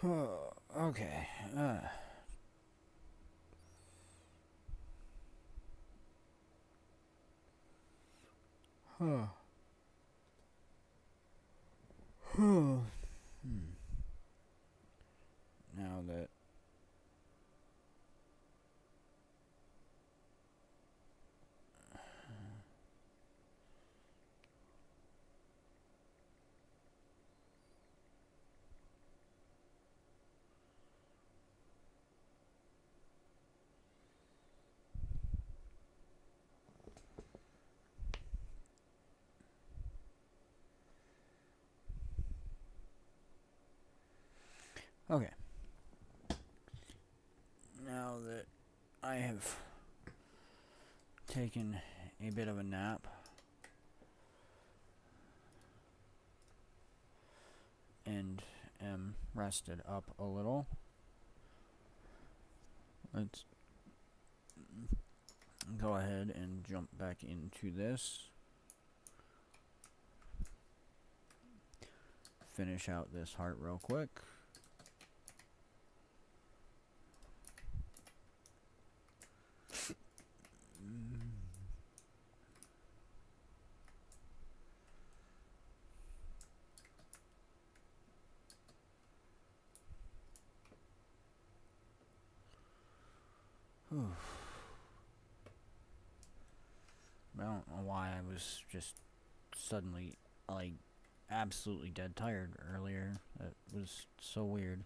Okay. Huh. Hmm. Now that. Okay. Now that I have taken a bit of a nap and am rested up a little, let's go ahead and jump back into this. Finish out this heart real quick. I don't know why I was just suddenly, like, absolutely dead tired earlier. That was so weird.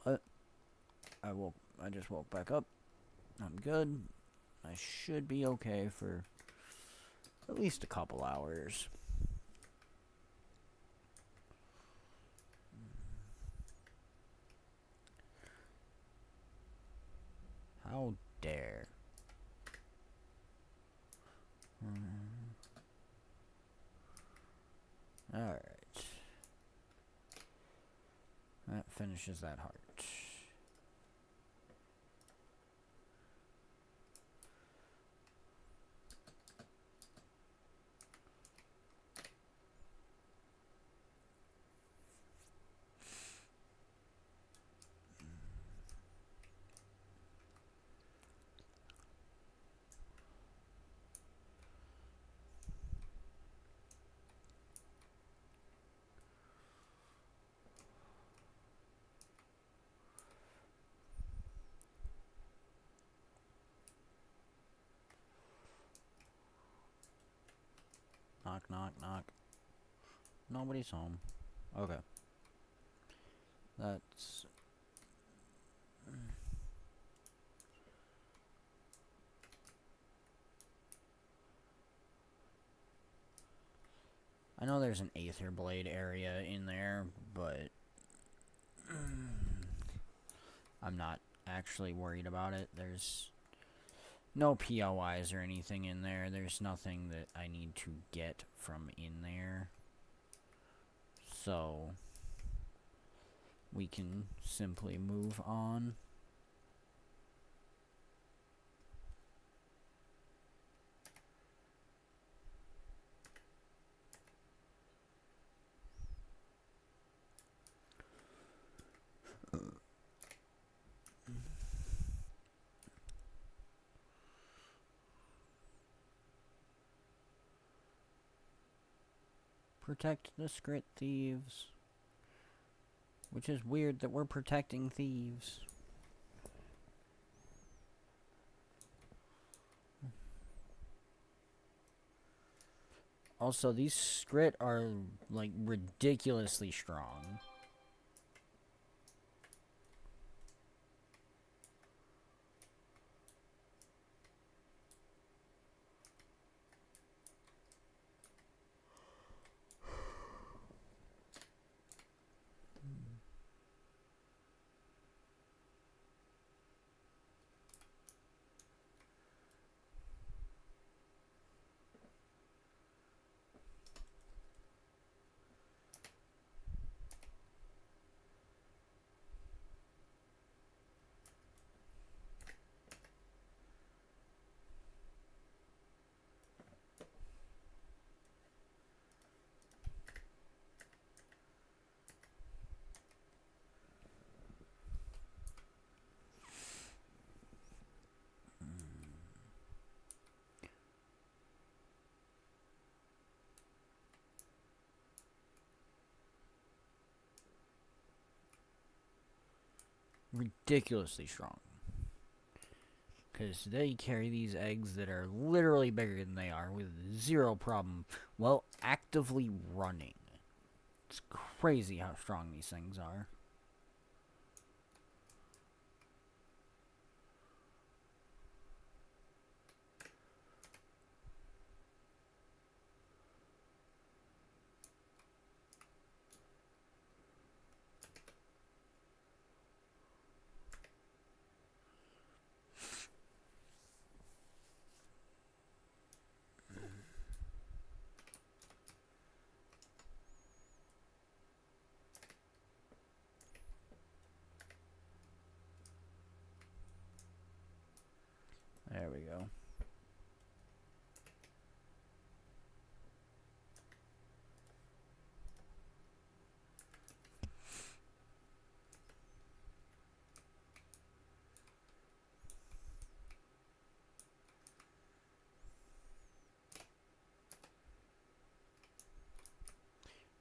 But I just woke back up. I'm good. I should be okay for at least a couple hours. How dare. Alright. That finishes that heart. Knock, knock, knock. Nobody's home. Okay. That's... I know there's an Aether Blade area in there, but... I'm not actually worried about it. There's no POIs or anything in there. There's nothing that I need to get from in there. So... we can simply move on. Protect the Skrit thieves. Which is weird that we're protecting thieves. Also, these Skrit are, like, ridiculously strong. Ridiculously strong. Because they carry these eggs that are literally bigger than they are with zero problem while actively running. It's crazy how strong these things are. There we go.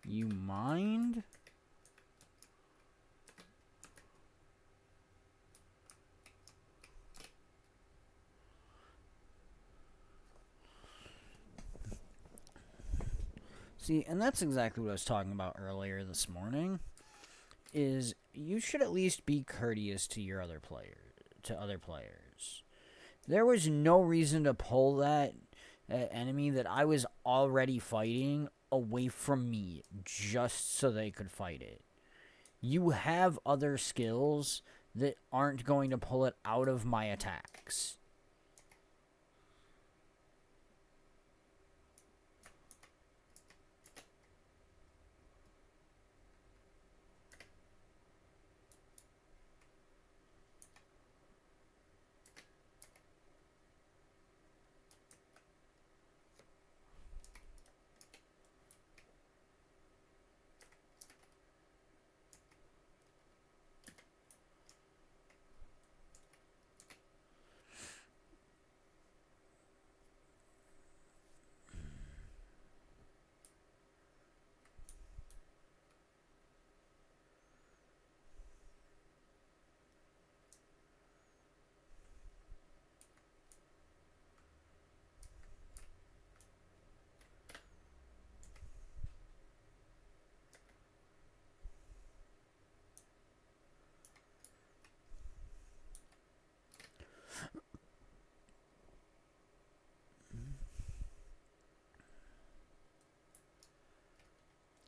You mind? See, and that's exactly what I was talking about earlier this morning. Is you should at least be courteous to your other players. There was no reason to pull that enemy that I was already fighting away from me just so they could fight it. You have other skills that aren't going to pull it out of my attacks.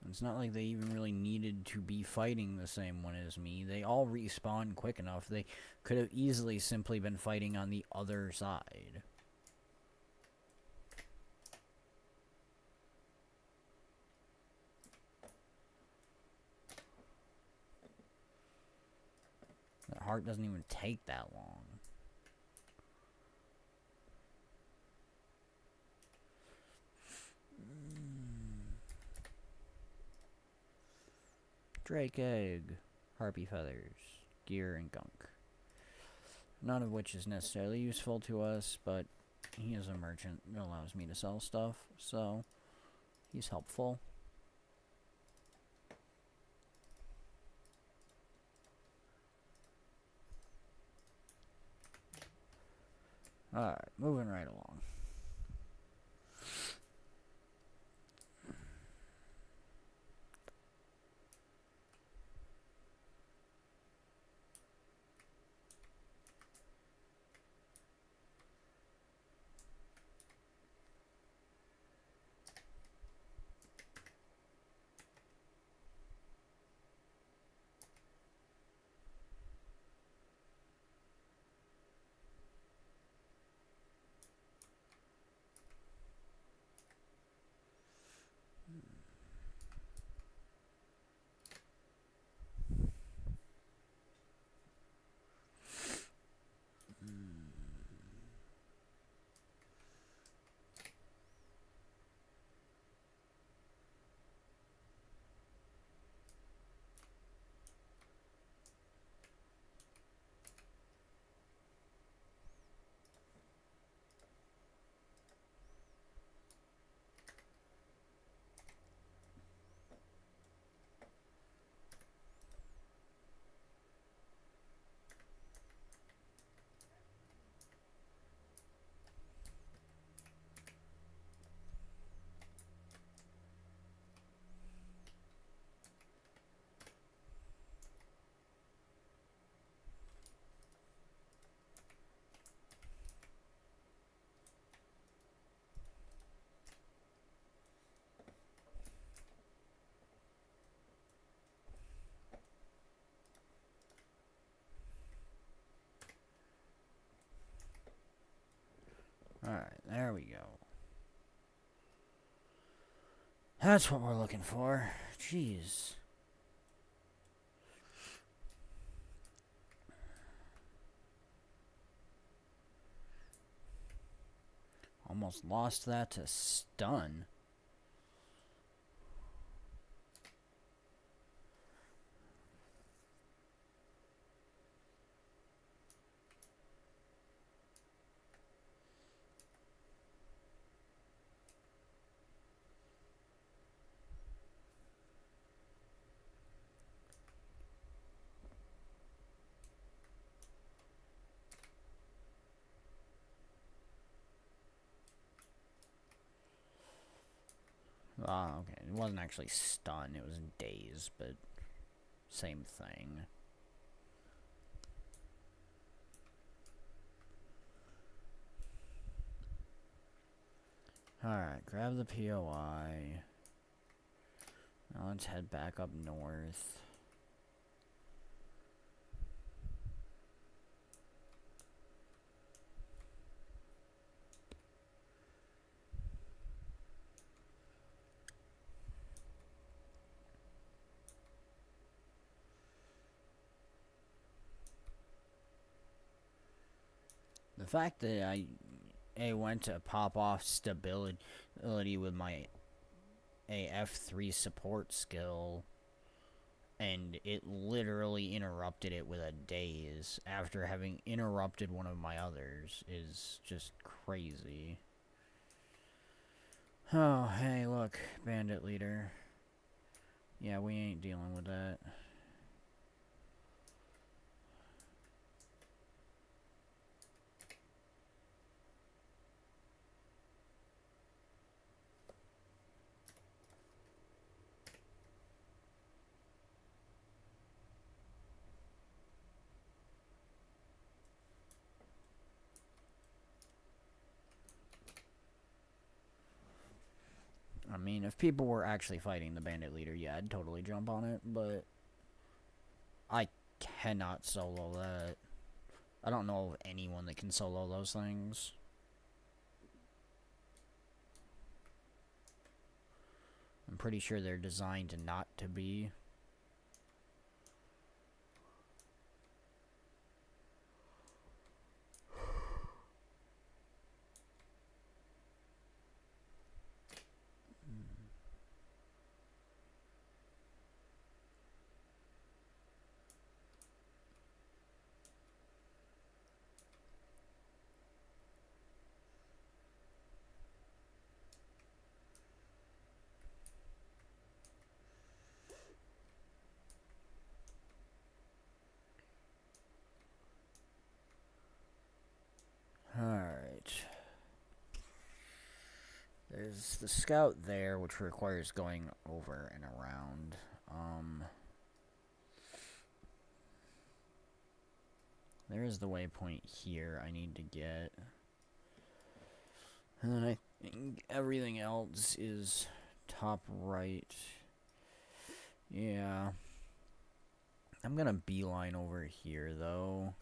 It's not like they even really needed to be fighting the same one as me. They all respawn quick enough. They could have easily simply been fighting on the other side. That heart doesn't even take that long. Drake egg, harpy feathers, gear, and gunk. None of which is necessarily useful to us, but he is a merchant that allows me to sell stuff, so he's helpful. Alright, moving right along. There we go. That's what we're looking for. Jeez. Almost lost that to stun. Oh, okay. It wasn't actually stun, it was daze, but same thing. Alright, grab the POI. Now let's head back up north. The fact that I went to pop off stability with my F3 support skill, and it literally interrupted it with a daze after having interrupted one of my others is just crazy. Oh, hey, look, bandit leader. Yeah, we ain't dealing with that. I mean, if people were actually fighting the bandit leader, yeah, I'd totally jump on it, but I cannot solo that. I don't know of anyone that can solo those things. I'm pretty sure they're designed not to be. Alright. There's the scout there, which requires going over and around. There is the waypoint here I need to get. And then I think everything else is top right. Yeah. I'm gonna beeline over here, though.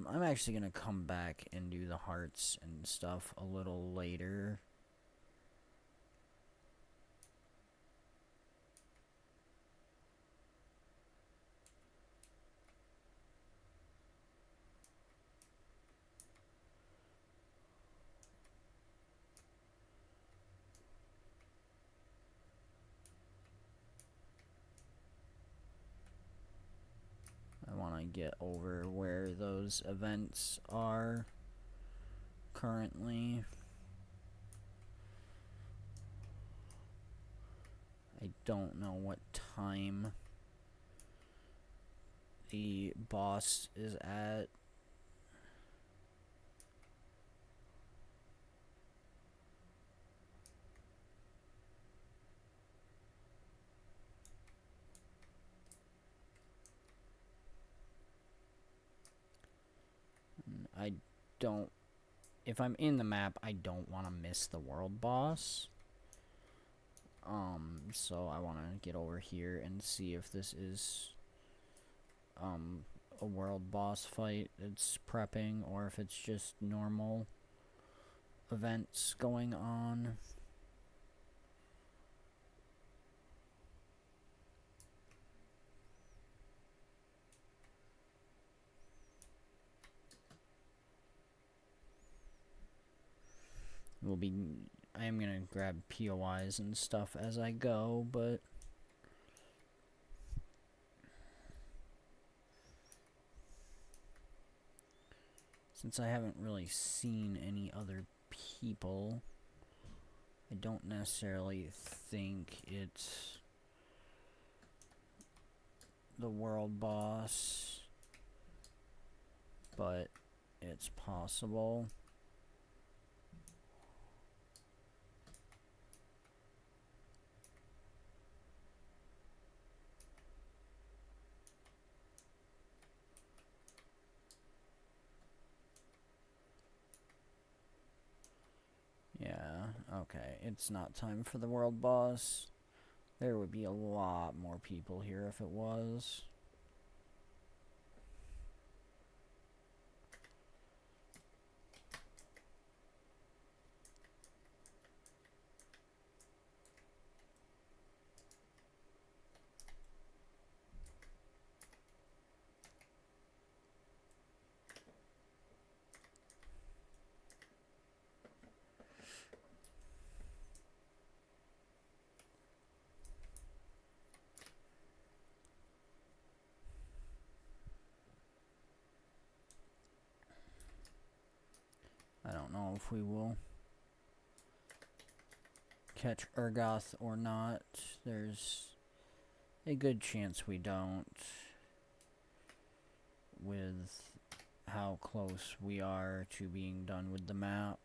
I'm actually gonna come back and do the hearts and stuff a little later. I want to get over where those events are currently. I don't know what time the boss is at. I don't... If I'm in the map, I don't want to miss the world boss. So I want to get over here and see if this is a world boss fight it's prepping, or if it's just normal events going on. I am gonna grab POIs and stuff as I go, but since I haven't really seen any other people, I don't necessarily think it's the world boss, but it's possible. Yeah, okay, it's not time for the world boss. There would be a lot more people here if it was. I don't know if we will catch Urgoth or not. There's a good chance we don't, with how close we are to being done with the map.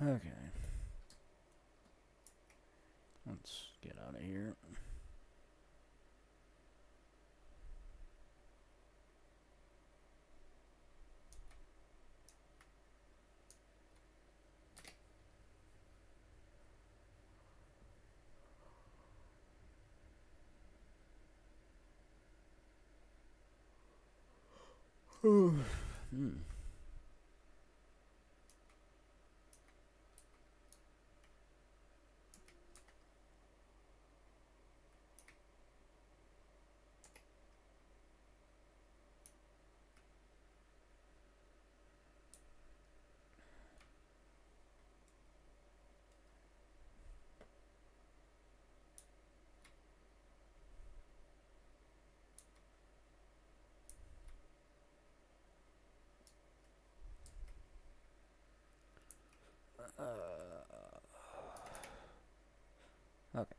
Okay. Let's get out of here. Okay.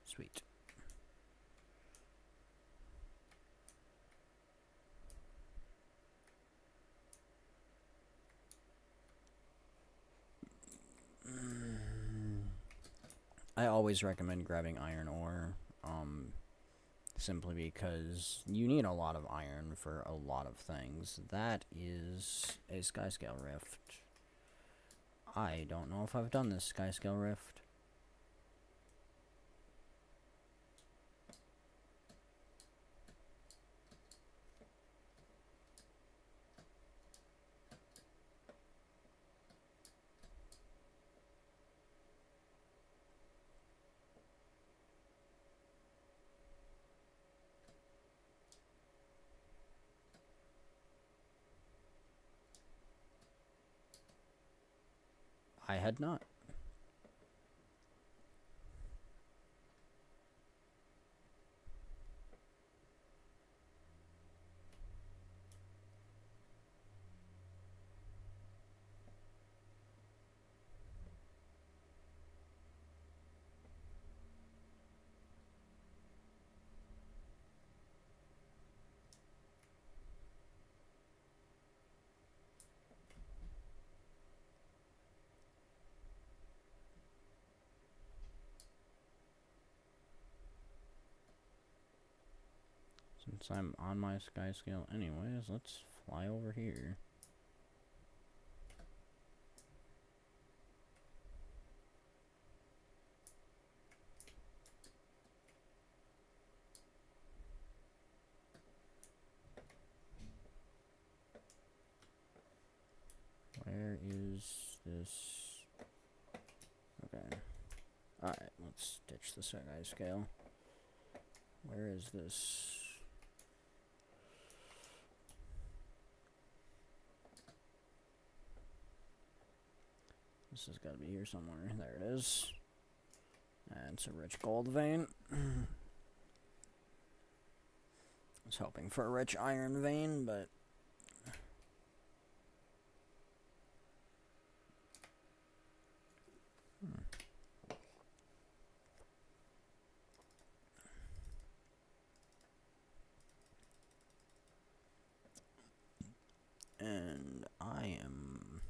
Sweet. I always recommend grabbing iron ore, simply because you need a lot of iron for a lot of things. That is a skyscale rift. I don't know if I've done this skyscale rift. I had not. Since I'm on my skyscale anyways, let's fly over here. Where is this? Okay. Alright, let's ditch the skyscale. Where is this? This has got to be here somewhere. There it is. It's a rich gold vein. I was hoping for a rich iron vein, but... And I am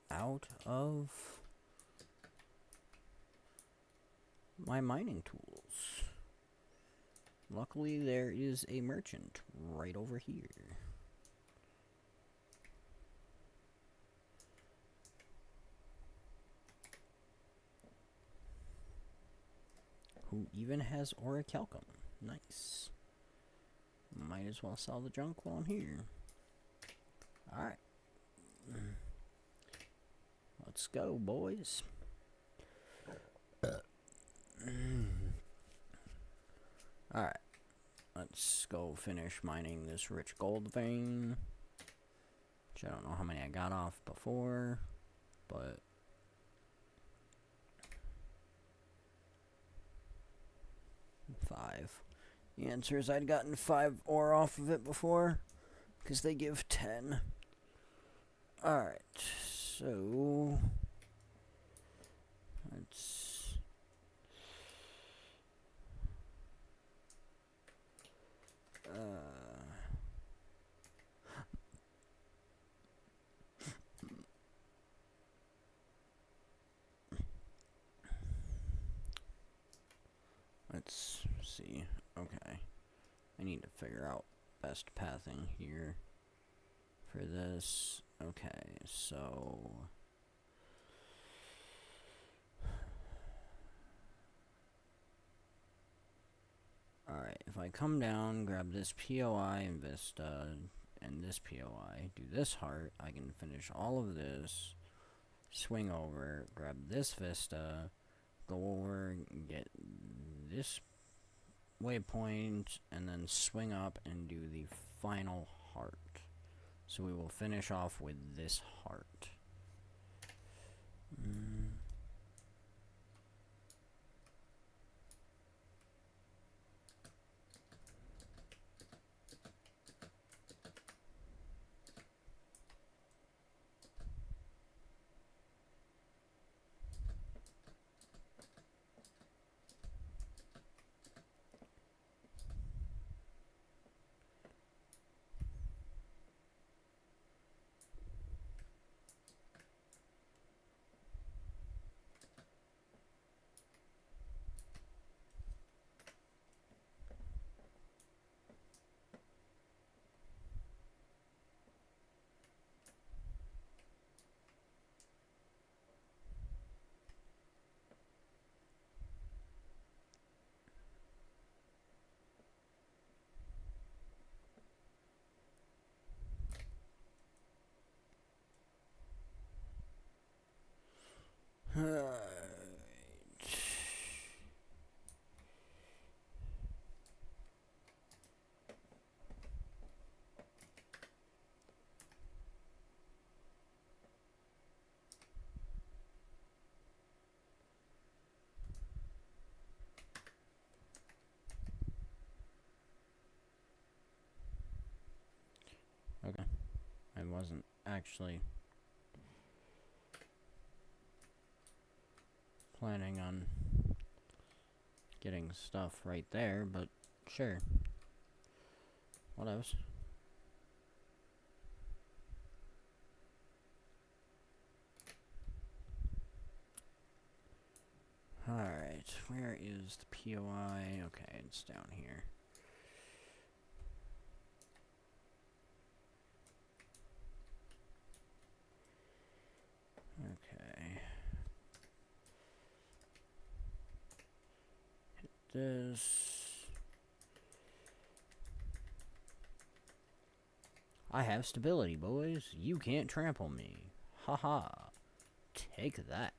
out of my mining tools. Luckily, there is a merchant right over here. Who even has orichalcum. Nice. Might as well sell the junk while I'm here. Alright. Let's go, boys. Alright. Let's go finish mining this rich gold vein. Which I don't know how many I got off before, but... 5. The answer is I'd gotten 5 ore off of it before, because they give 10. Alright, so... let's... let's see. Okay. I need to figure out best pathing here for this. Okay, so... alright, if I come down, grab this POI and Vista, and this POI, do this heart, I can finish all of this, swing over, grab this Vista, go over, get this waypoint, and then swing up and do the final heart. So we will finish off with this heart. wasn't actually planning on getting stuff right there, but sure. What else? Alright, where is the POI? Okay, it's down here. Okay. Hit this. I have stability, boys. You can't trample me. Haha. Take that.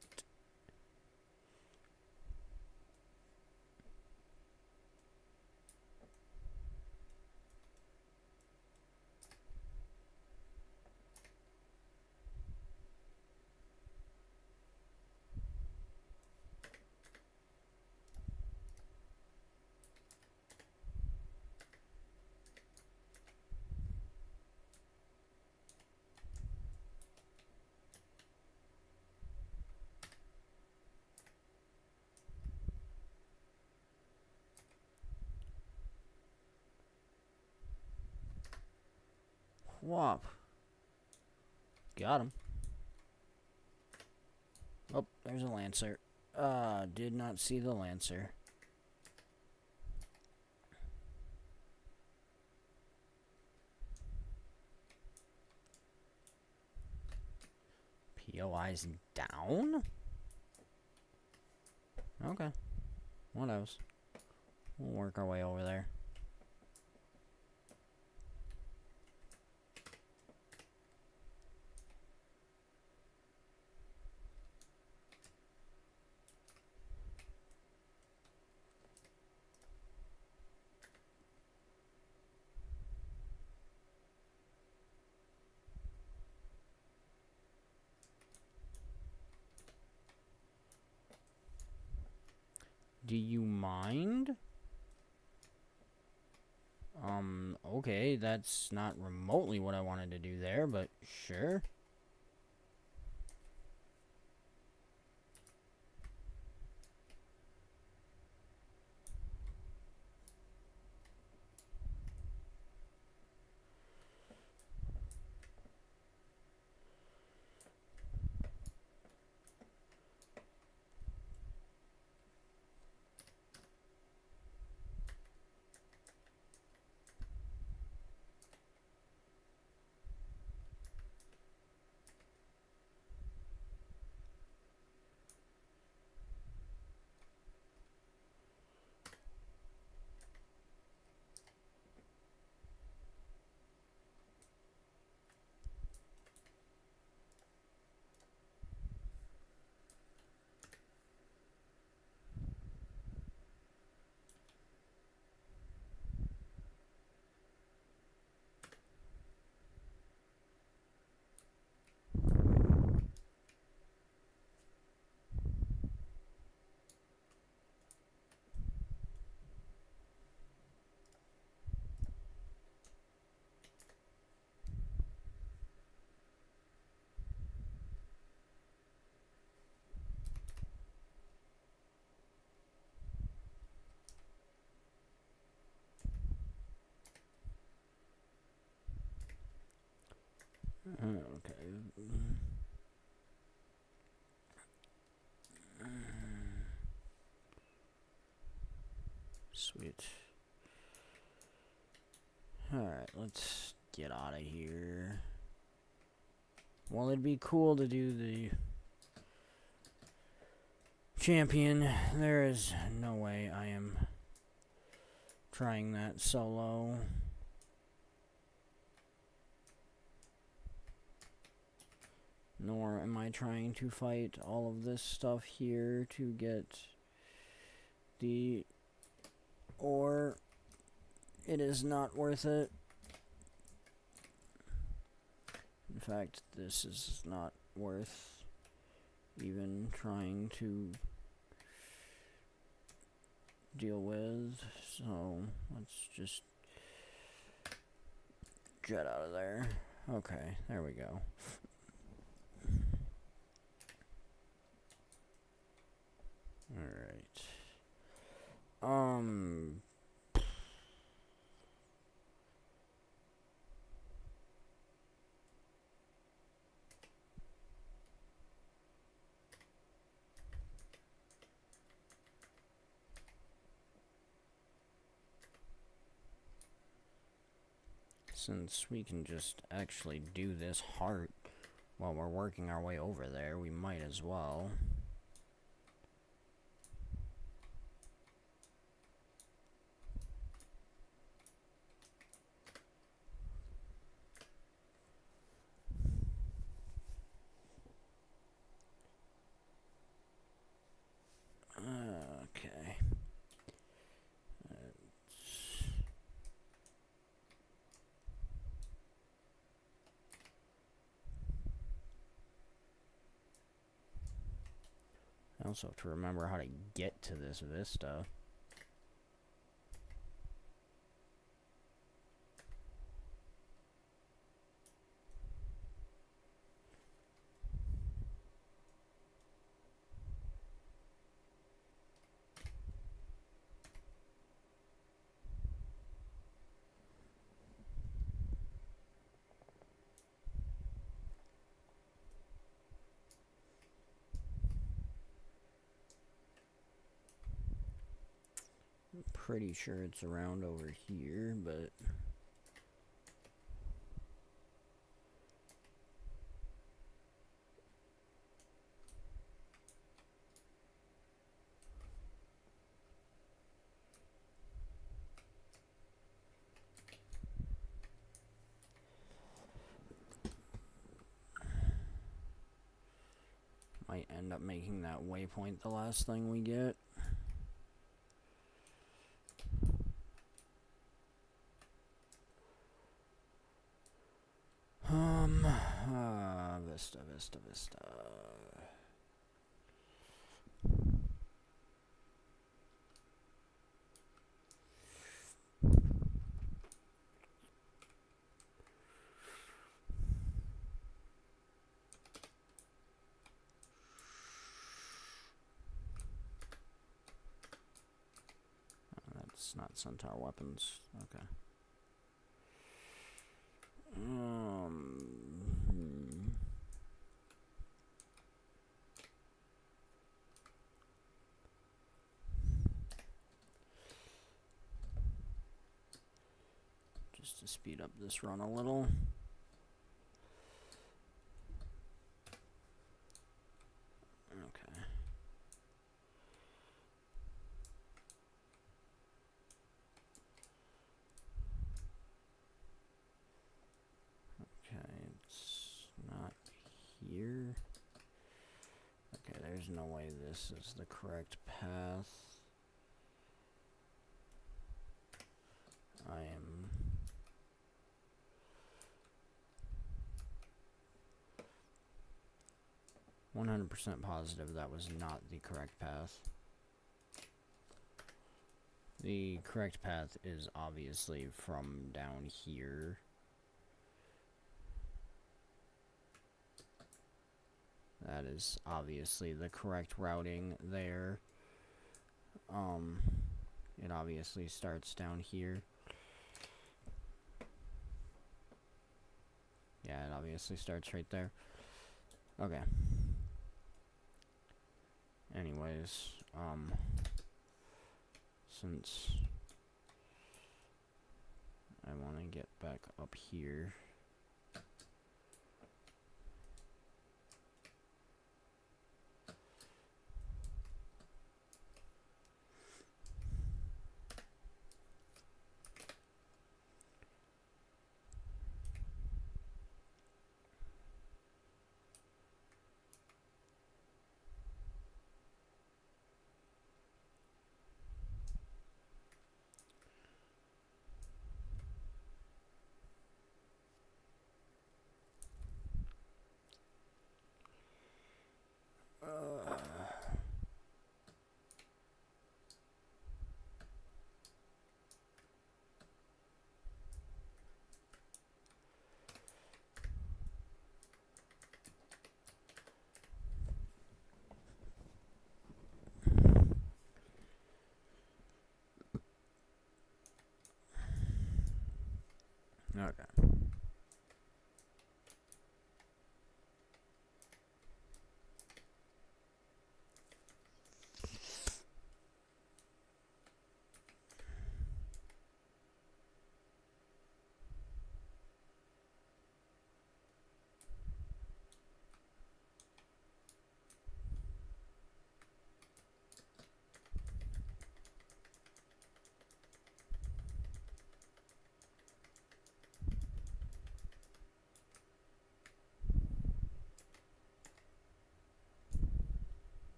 Whop. Got him. Oh, there's a Lancer. Did not see the Lancer. POI's down? Okay. What else? We'll work our way over there. Do you mind? Okay, that's not remotely what I wanted to do there, but sure. Okay. Sweet. Alright, let's get out of here. Well, it'd be cool to do the champion. There is no way I am trying that solo. Nor am I trying to fight all of this stuff here to get the ore. It is not worth it. In fact, this is not worth even trying to deal with. So let's just jet out of there. Okay, there we go. Alright. Since we can just actually do this heart while we're working our way over there, we might as well. Okay. I also have to remember how to get to this vista. I'm pretty sure it's around over here, but might end up making that waypoint the last thing we get. Vista. That's not centaur weapons. Okay. Just to speed up this run a little. Okay. Okay, it's not here. Okay, there's no way this is the correct path. I am 100% positive that was not the correct path. The correct path is obviously from down here. That is obviously the correct routing there. It obviously starts down here. Yeah, it obviously starts right there. Okay. Anyways, since I want to get back up here. Okay.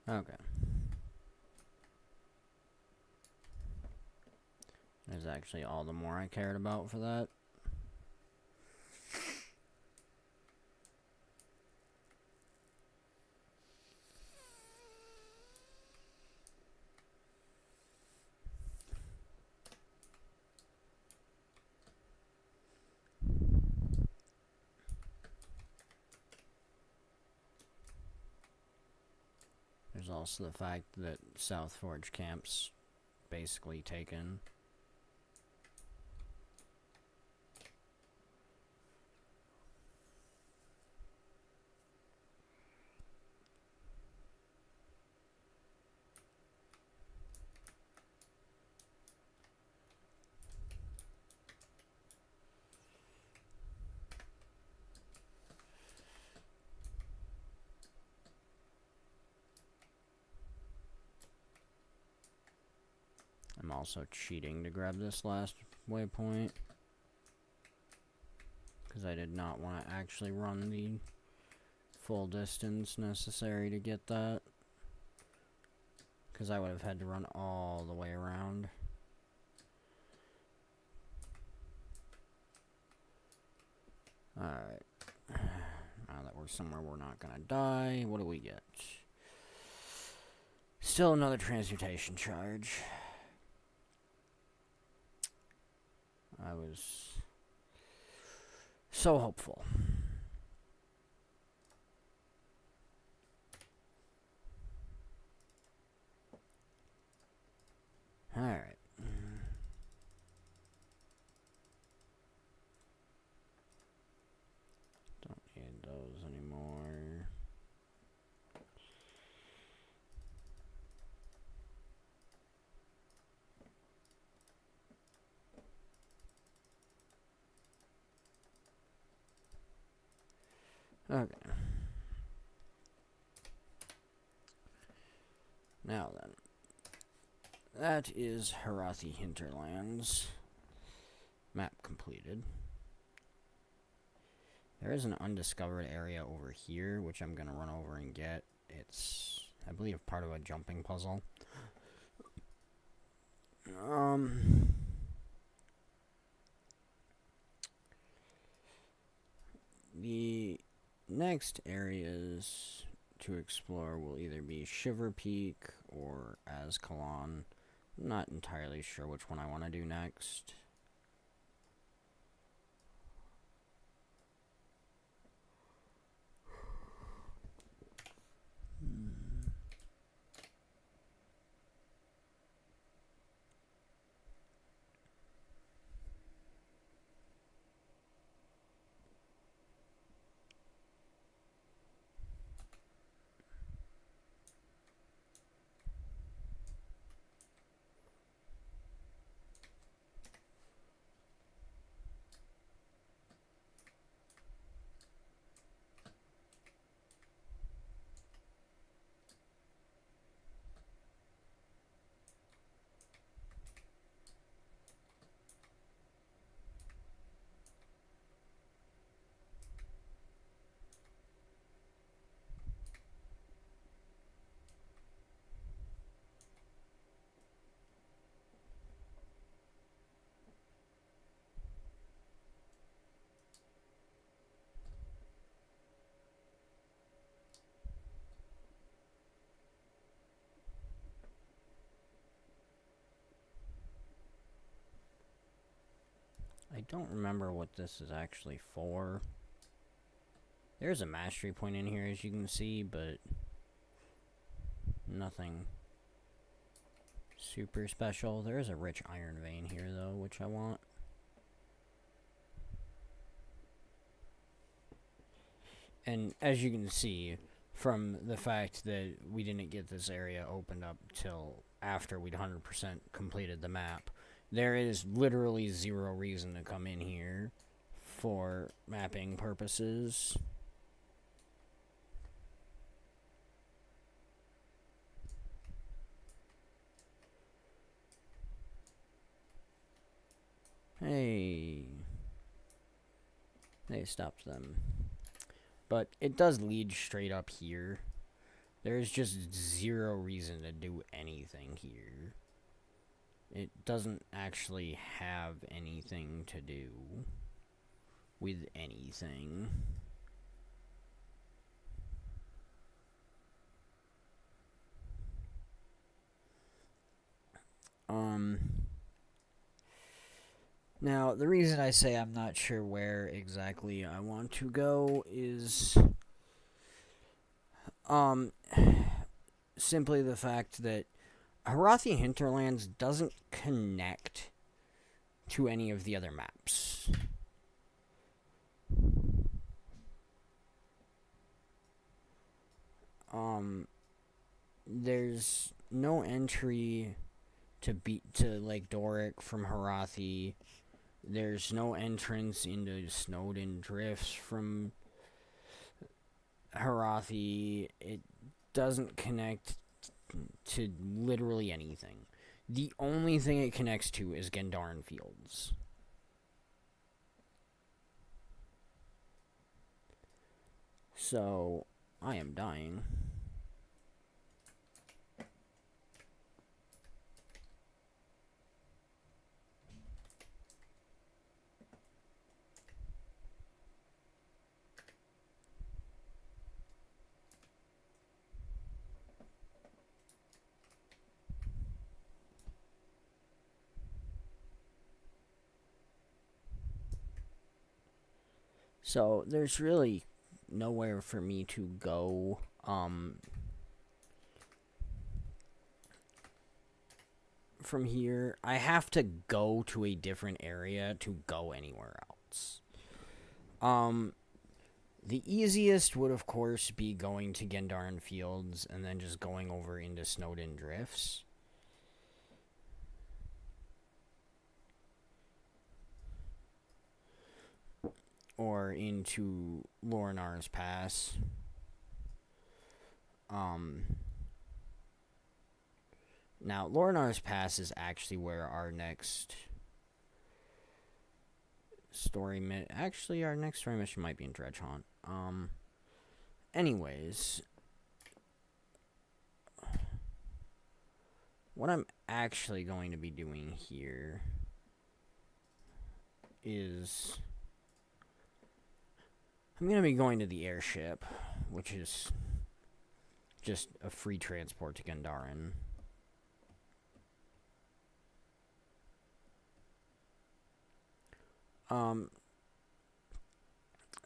Okay. There's actually all the more I cared about for that. There's also the fact that South Forge Camp's basically taken. I'm also cheating to grab this last waypoint, because I did not want to actually run the full distance necessary to get that, because I would have had to run all the way around. Alright. Now that we're somewhere we're not gonna die, what do we get? Still another transmutation charge. I was so hopeful. Alright. Don't need those anymore. Okay. Now then. That is Harathi Hinterlands. Map completed. There is an undiscovered area over here, which I'm gonna run over and get. It's, I believe, part of a jumping puzzle. The next areas to explore will either be Shiver Peak or Azkalan. I'm not entirely sure which one I want to do next. don't remember what this is actually for. There's a mastery point in here, as you can see, but nothing super special. There is a rich iron vein here, though, which I want. And as you can see, from the fact that we didn't get this area opened up till after we'd 100% completed the map, there is literally zero reason to come in here for mapping purposes. Hey. They stopped them. But it does lead straight up here. There's just zero reason to do anything here. It doesn't actually have anything to do with anything. Now, the reason I say I'm not sure where exactly I want to go is, simply the fact that Harathi Hinterlands doesn't connect to any of the other maps. There's no entry to Lake Doric from Harathi. There's no entrance into Snowden Drifts from Harathi. It doesn't connect to literally anything. The only thing it connects to is Gendaran Fields. So, I am dying. So, there's really nowhere for me to go, from here. I have to go to a different area to go anywhere else. The easiest would, of course, be going to Gendaran Fields and then just going over into Snowden Drifts. Or into Lorinar's Pass. Now, Lorinar's Pass is actually where our next story our next story mission might be in Dredge Haunt. Anyways, what I'm actually going to be doing here is I'm going to be going to the airship, which is just a free transport to Gendaran.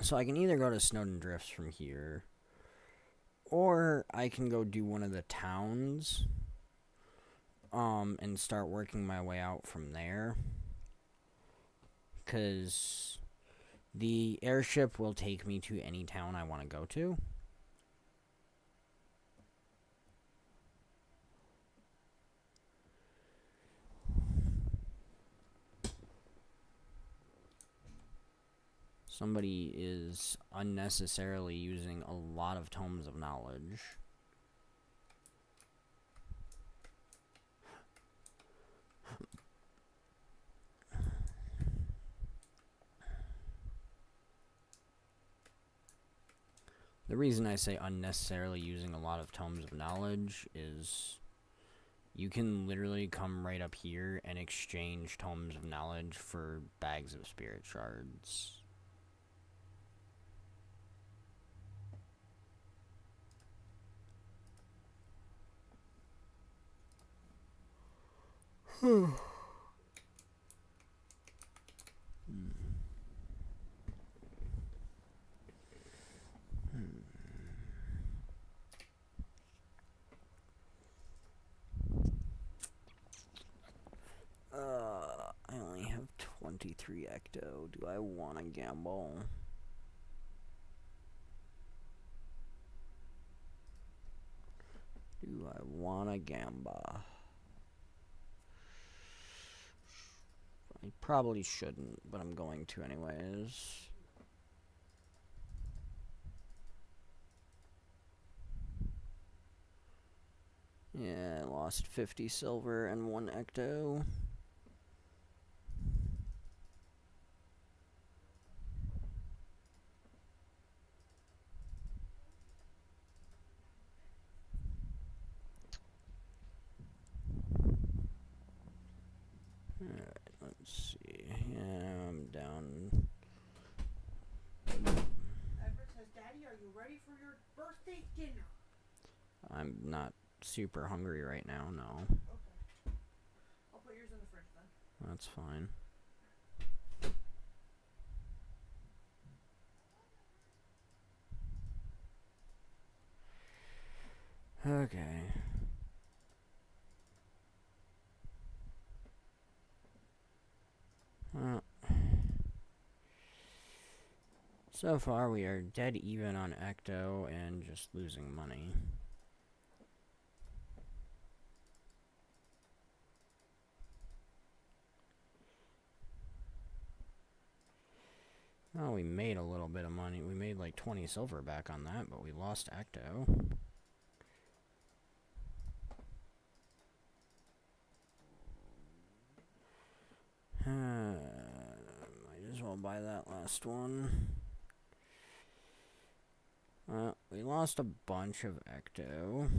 So I can either go to Snowden Drifts from here, or I can go do one of the towns, and start working my way out from there. Because the airship will take me to any town I want to go to. Somebody is unnecessarily using a lot of tomes of knowledge. The reason I say unnecessarily using a lot of tomes of knowledge is you can literally come right up here and exchange tomes of knowledge for bags of spirit shards. 3 ecto. Do I want to gamble? Do I want to gamble? I probably shouldn't, but I'm going to anyways. Yeah, I lost 50 silver and 1 ecto. Alright, let's see. Yeah, I'm down. Everett says, Daddy, are you ready for your birthday dinner? I'm not super hungry right now, no. Okay. I'll put yours in the fridge then. That's fine. Okay. Well, so far we are dead even on ecto and just losing money. Oh, we made a little bit of money. We made like 20 silver back on that, but we lost ecto. Might as well buy that last one. Well, we lost a bunch of ecto.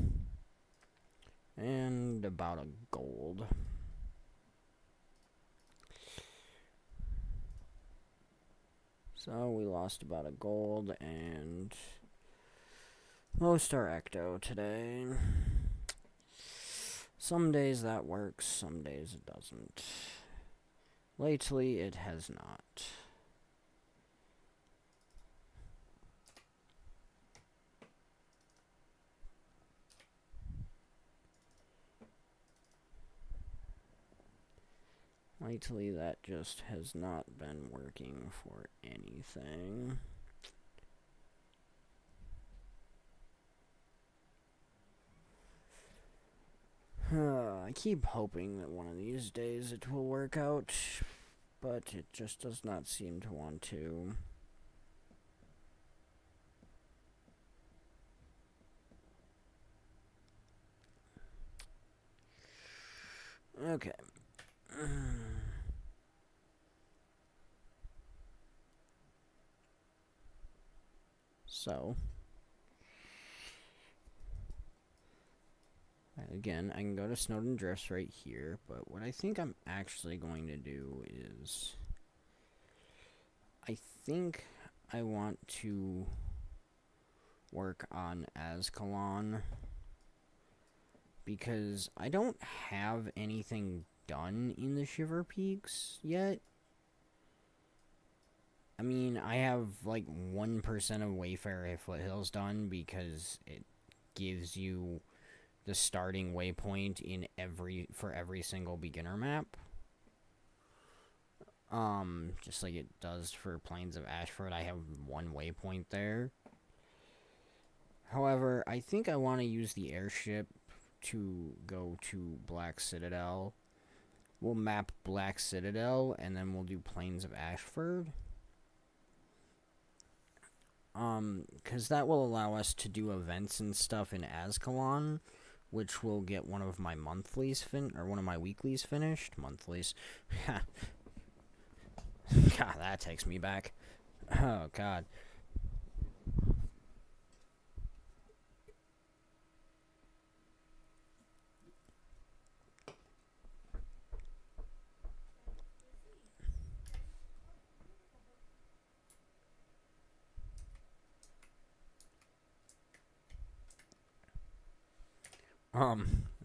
And about a gold. So we lost about a gold and most our ecto today. Some days that works, some days it doesn't. Lately it has not. Lately that just has not been working for anything. I keep hoping that one of these days it will work out, but it just does not seem to want to. Okay. So, again, I can go to Snowden Drifts right here, but what I think I'm actually going to do is I think I want to work on Azkalan because I don't have anything done in the Shiver Peaks yet. I mean, I have like 1% of Wayfarer Foothills done because it gives you the starting waypoint in for every single beginner map. Just like it does for Plains of Ashford, I have 1 waypoint there. However, I think I want to use the airship to go to Black Citadel. We'll map Black Citadel, and then we'll do Plains of Ashford. Because that will allow us to do events and stuff in Azkalan, which will get one of my monthlies or one of my weeklies finished. Monthlies. God, that takes me back. Oh, God.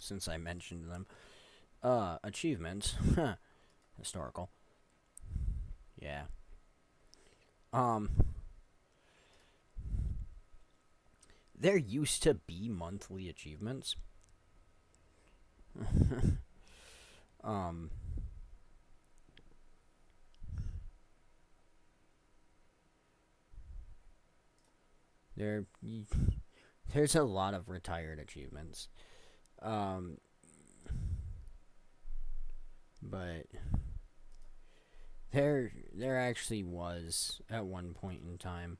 Since I mentioned them. Achievements. Historical. Yeah. There used to be monthly achievements. There, there's a lot of retired achievements. Um, but there actually was at one point in time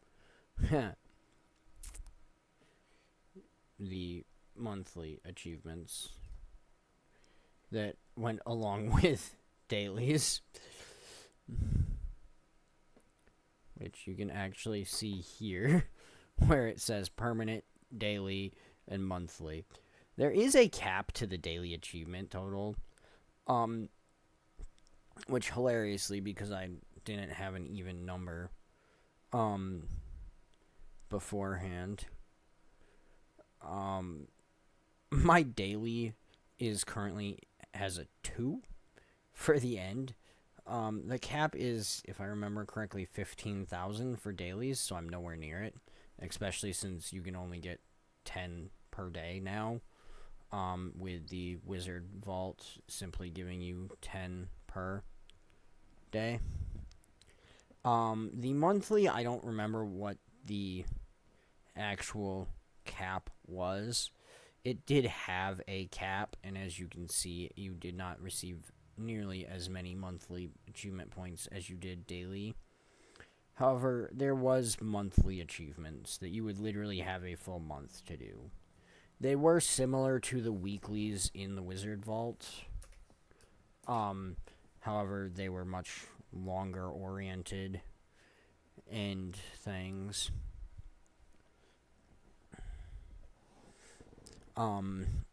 the monthly achievements that went along with dailies, which you can actually see here, where it says permanent, daily, and monthly. There is a cap to the daily achievement total, which hilariously, because I didn't have an even number, um, beforehand, my daily is currently has a 2 for the end. The cap is, if I remember correctly, 15,000 for dailies, so I'm nowhere near it. Especially since you can only get 10 per day now. With the Wizard Vault simply giving you 10 per day. The monthly, I don't remember what the actual cap was. It did have a cap, and as you can see, you did not receive nearly as many monthly achievement points as you did daily. However, there was monthly achievements that you would literally have a full month to do. They were similar to the weeklies in the Wizard Vault. However, they were much longer oriented and things.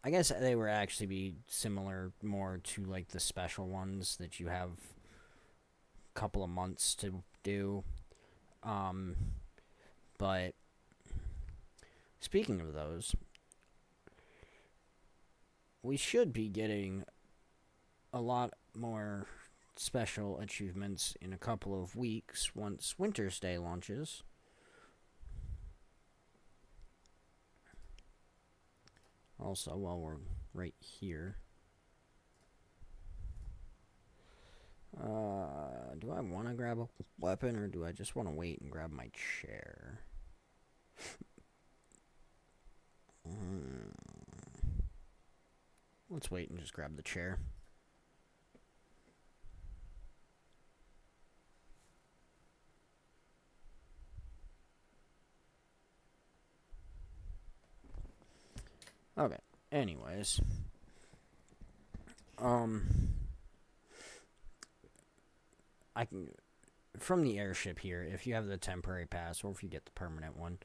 I guess they were actually be similar more to like the special ones that you have a couple of months to do. But speaking of those, we should be getting a lot more special achievements in a couple of weeks once Winter's Day launches. Also, while we're right here, do I want to grab a weapon or do I just want to wait and grab my chair? Let's wait and just grab the chair. Okay, anyways. I can, from the airship here, if you have the temporary pass or if you get the permanent one,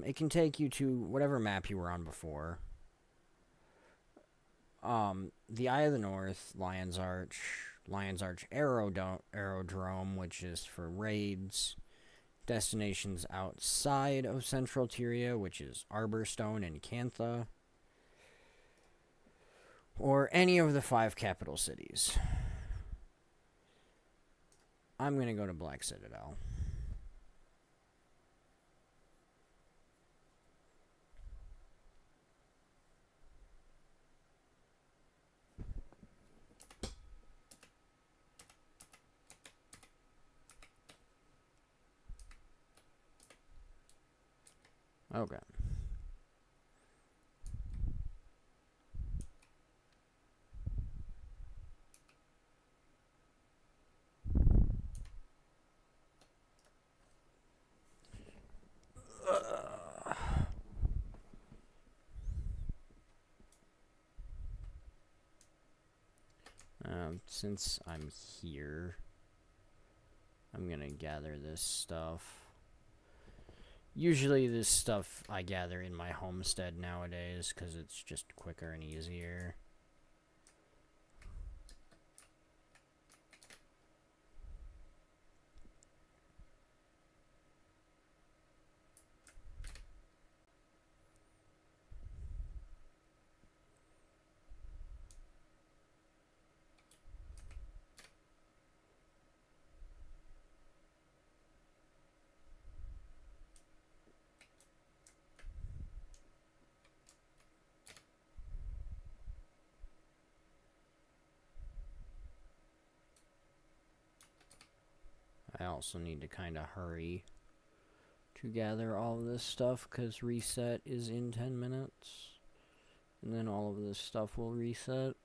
it can take you to whatever map you were on before. The Eye of the North, Lion's Arch Aerodrome, which is for raids, destinations outside of Central Tyria, which is Arborstone and Cantha, or any of the 5 capital cities. I'm going to go to Black Citadel. Okay. Since I'm here, I'm gonna gather this stuff. Usually this stuff I gather in my homestead nowadays because it's just quicker and easier. I also need to kind of hurry to gather all of this stuff, because reset is in 10 minutes. And then all of this stuff will reset.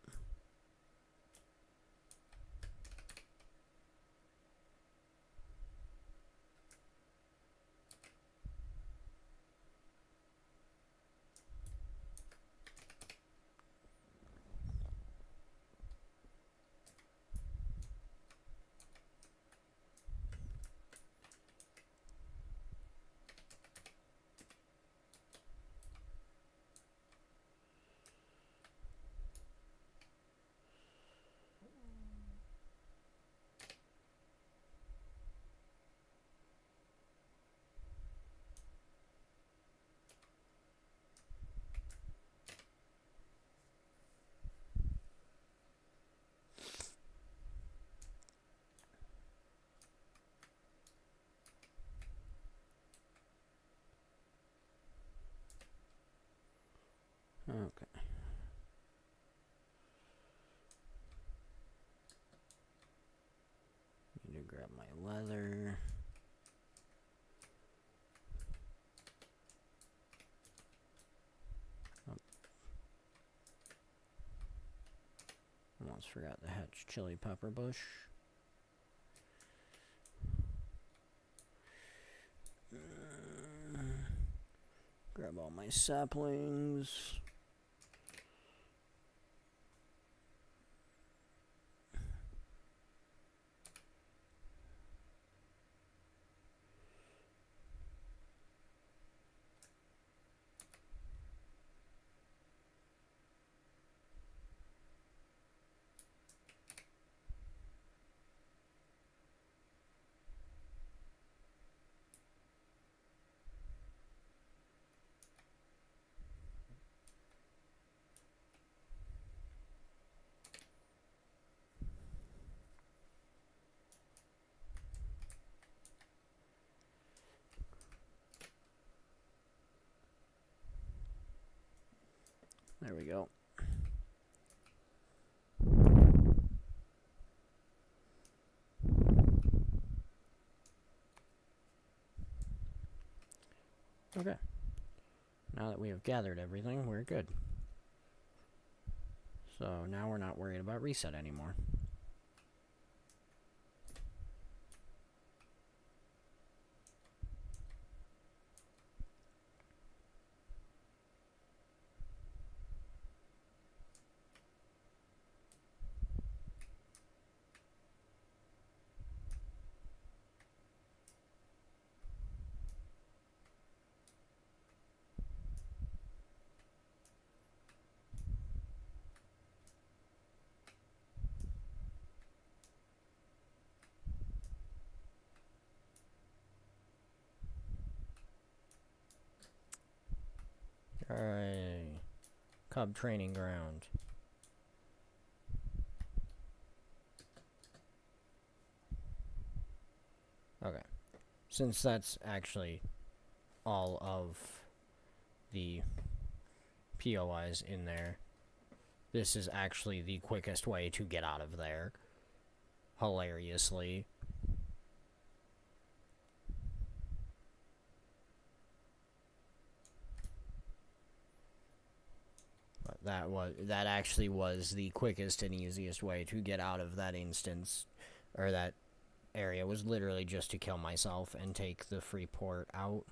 Okay. Need to grab my leather. Oh. Almost forgot the hatch chili pepper bush. Grab all my saplings. There we go. Okay. Now that we have gathered everything, we're good. So now we're not worried about reset anymore. Alright. Cub training ground. Okay. Since that's actually all of the POIs in there, this is actually the quickest way to get out of there. Hilariously. That actually was the quickest and easiest way to get out of that instance, or that area, was literally just to kill myself and take the free port out.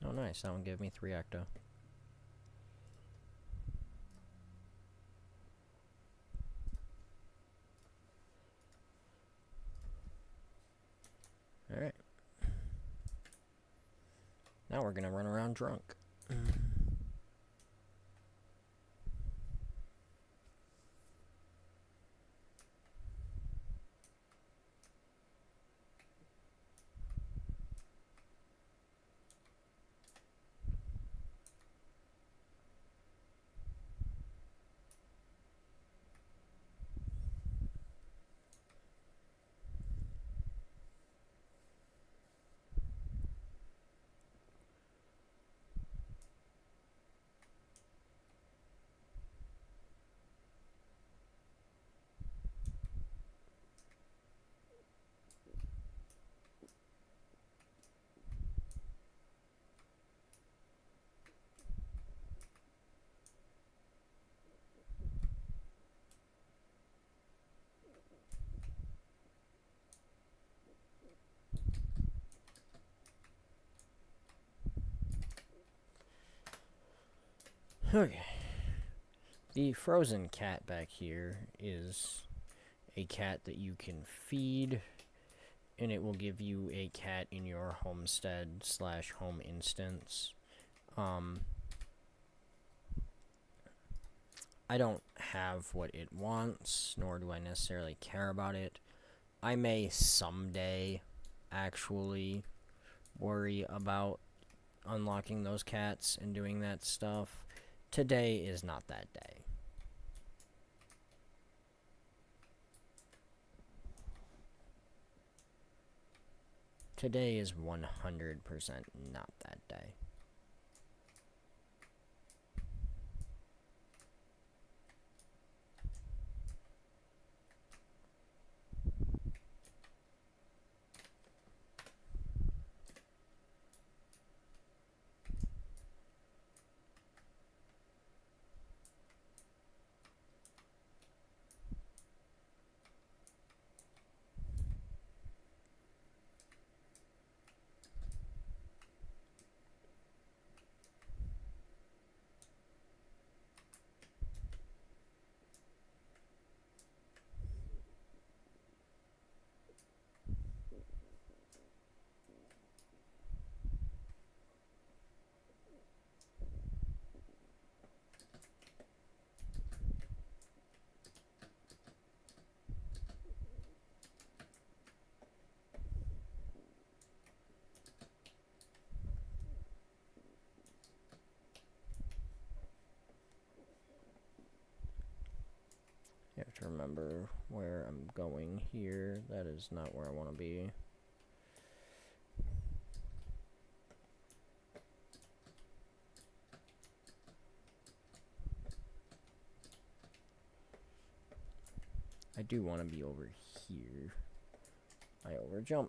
Oh, nice. That one gave me 3 ecto. Alright. Now we're gonna run around drunk. Okay. The frozen cat back here is a cat that you can feed, and it will give you a cat in your homestead slash home instance. I don't have what it wants, nor do I necessarily care about it. I may someday actually worry about unlocking those cats and doing that stuff. Today is not that day. Today is 100% not that day. You have to remember where I'm going here. That is not where I want to be. I do want to be over here. I overjumped.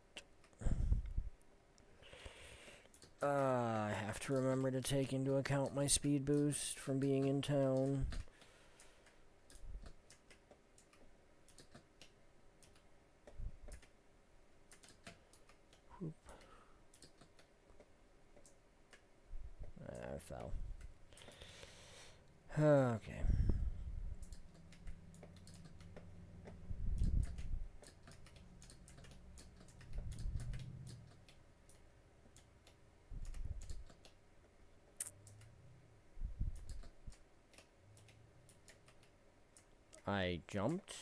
I have to remember to take into account my speed boost from being in town. Whoop. I fell. Okay. I jumped.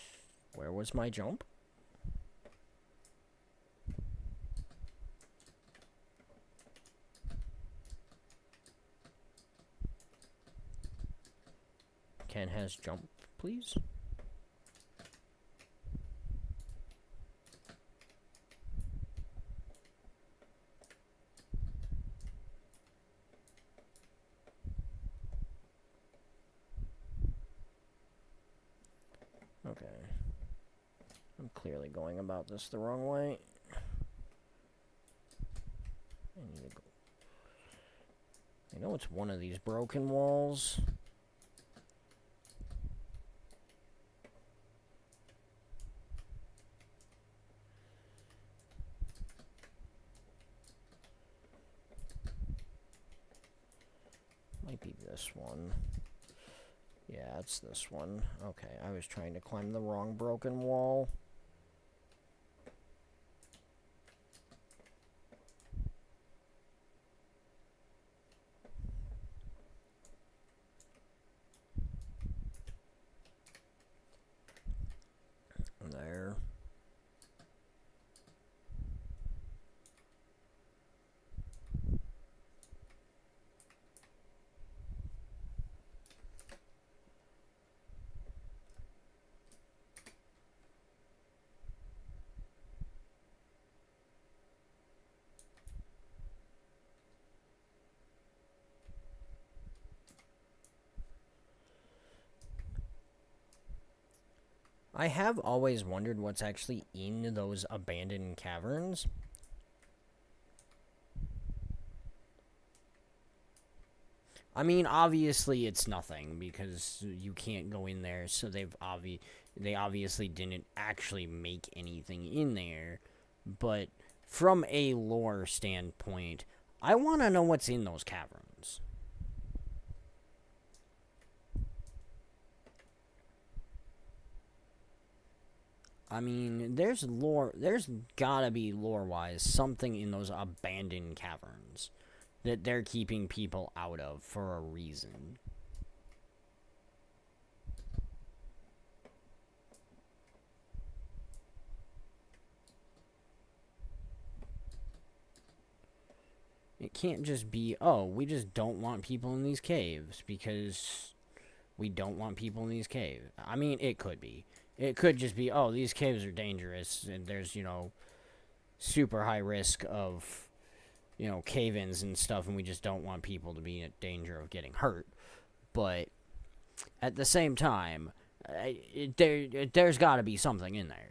Where was my jump? Ken has jump, please. Okay. I'm clearly going about this the wrong way. I need to go. I know it's one of these broken walls. Might be this one. Yeah, it's this one. Okay, I was trying to climb the wrong broken wall. There. I have always wondered what's actually in those abandoned caverns. I mean, obviously it's nothing because you can't go in there, so they obviously didn't actually make anything in there. But from a lore standpoint, I want to know what's in those caverns. I mean, there's lore. There's gotta be lore-wise something in those abandoned caverns that they're keeping people out of for a reason. It can't just be, oh, we just don't want people in these caves because we don't want people in these caves. I mean, it could be. It could just be, oh, these caves are dangerous and there's, super high risk of, cave-ins and stuff, and we just don't want people to be in danger of getting hurt. But at the same time, there's got to be something in there.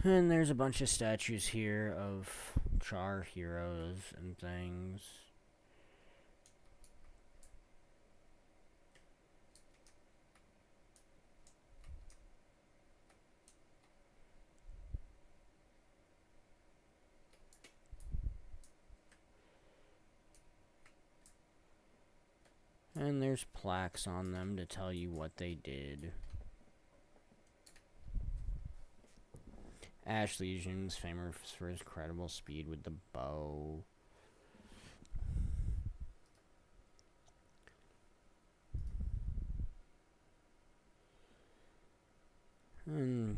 And there's a bunch of statues here of Char heroes and things. And there's plaques on them to tell you what they did. Ash Legion's famous for his incredible speed with the bow. And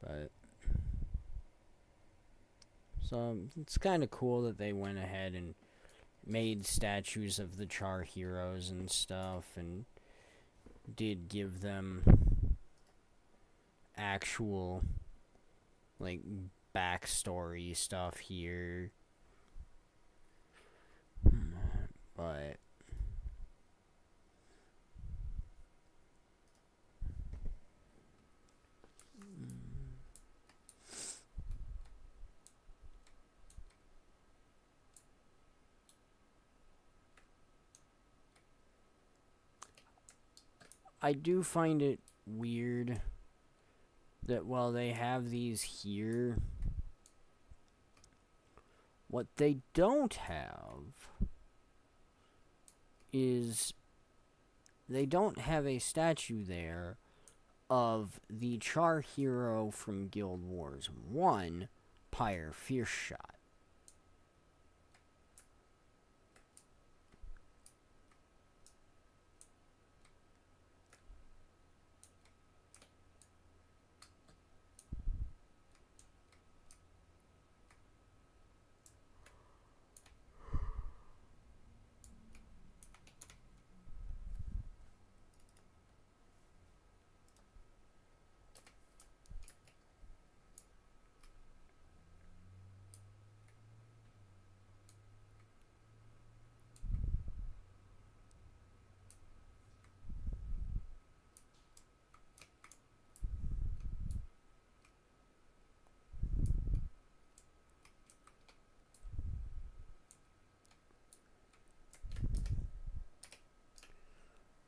but so it's kind of cool that they went ahead and made statues of the Char heroes and stuff, and did give them actual, like, backstory stuff here. But I do find it weird that while they have these here, what they don't have is they don't have a statue there of the Char hero from Guild Wars 1, Pyre Fierceshot.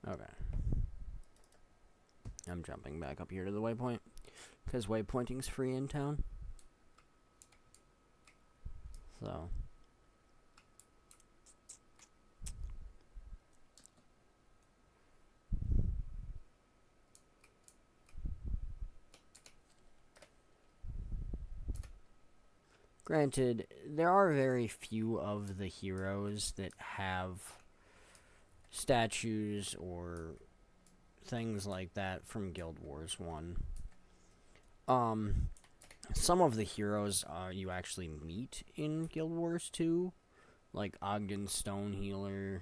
Okay. I'm jumping back up here to the waypoint. Because waypointing's free in town. So. Granted, there are very few of the heroes that have statues or things like that from Guild Wars 1. Some of the heroes you actually meet in Guild Wars 2, like Ogden Stonehealer,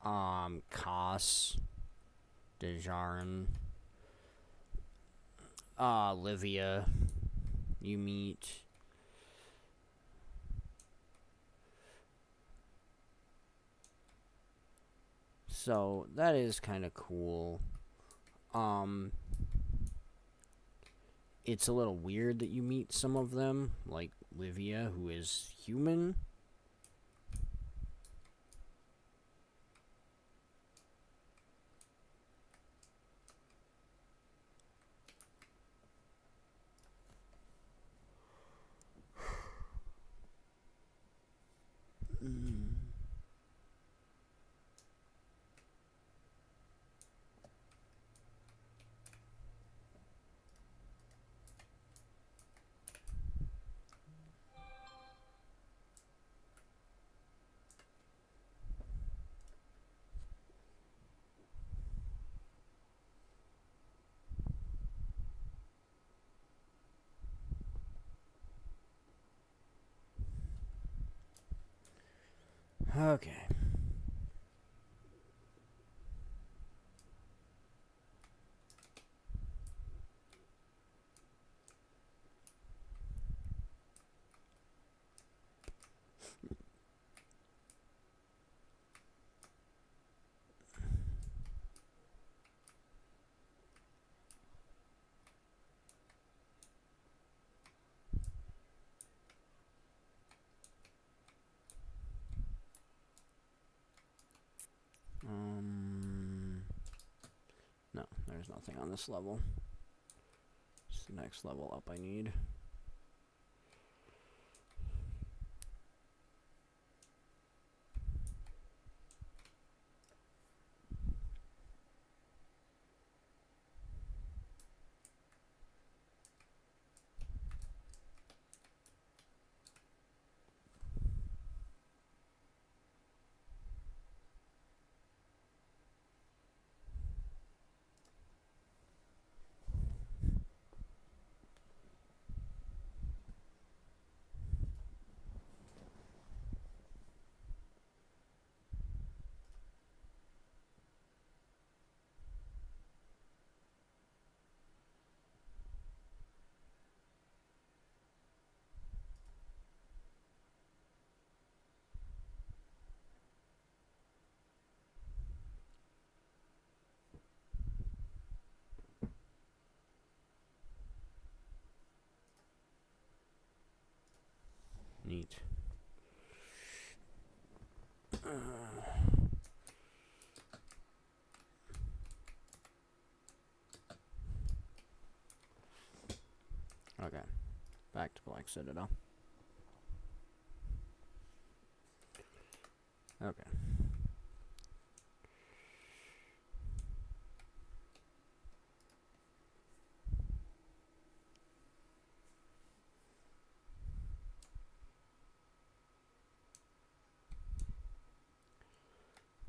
Koss, Dejarin, Livia, you meet. So, that is kind of cool. It's a little weird that you meet some of them, like Livia, who is human. Okay. No, there's nothing on this level. It's the next level up I need. Neat. Okay. Back to Black Citadel. Okay.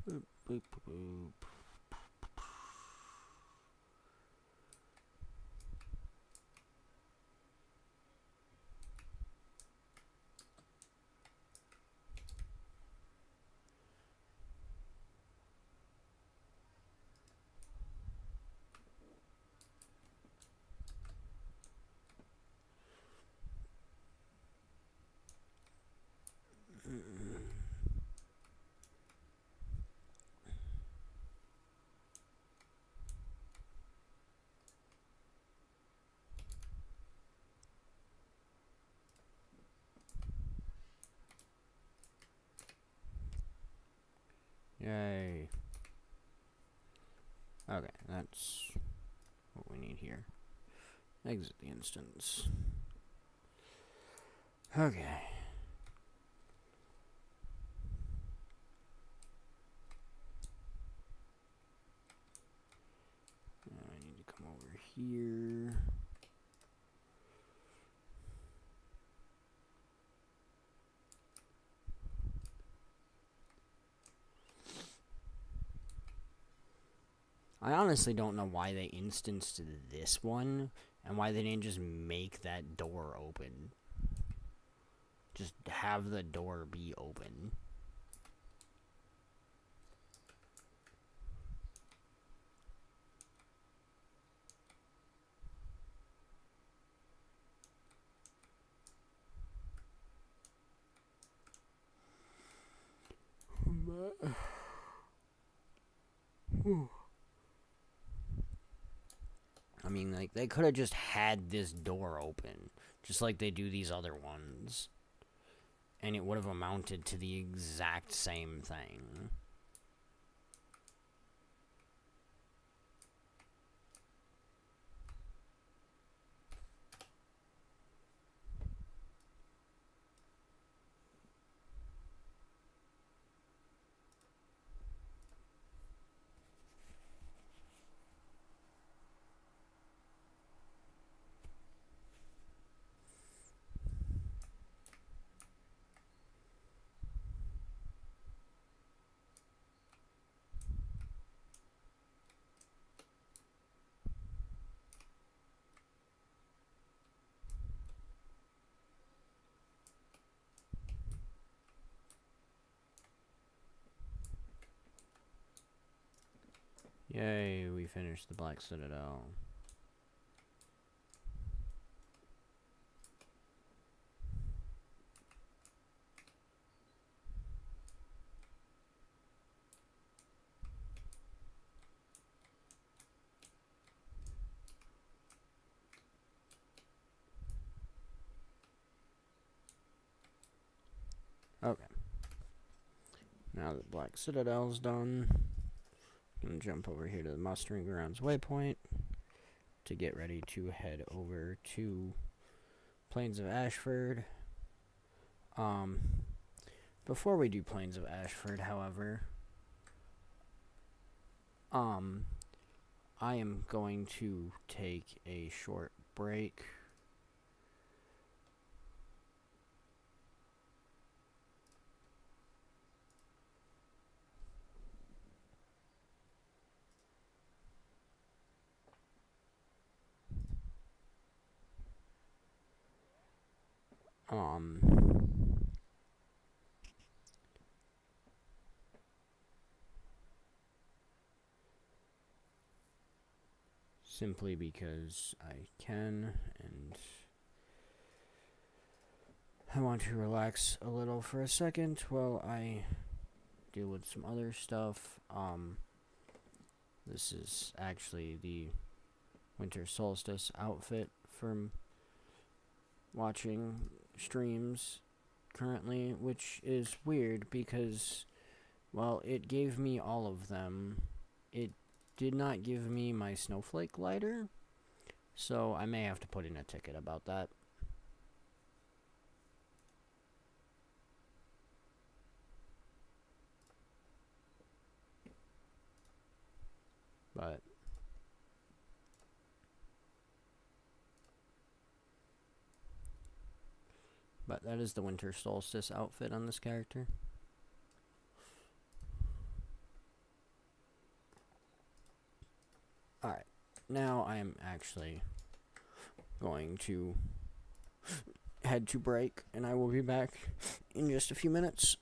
Boop, boop, boop. Yay. Okay, that's what we need here. Exit the instance. Okay. I need to come over here. I honestly don't know why they instanced this one and why they didn't just make that door open. Just have the door be open. I mean, like, they could have just had this door open, just like they do these other ones. And it would have amounted to the exact same thing. Yay, we finished the Black Citadel. Okay. Now that Black Citadel's done, I'm going to jump over here to the Mustering Grounds waypoint to get ready to head over to Plains of Ashford. Before we do Plains of Ashford, however, I am going to take a short break. Simply because I can, and I want to relax a little for a second while I deal with some other stuff. This is actually the winter solstice outfit from watching streams currently, which is weird because, well, it gave me all of them. It did not give me my snowflake glider, so I may have to put in a ticket about that. But that is the winter solstice outfit on this character. Alright, now I am actually going to head to break, and I will be back in just a few minutes.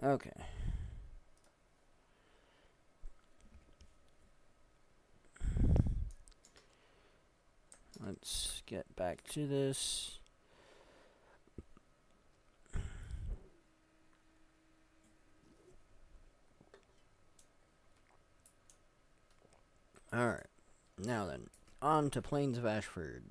Okay. Let's get back to this. Alright. Now then, on to Plains of Ashford.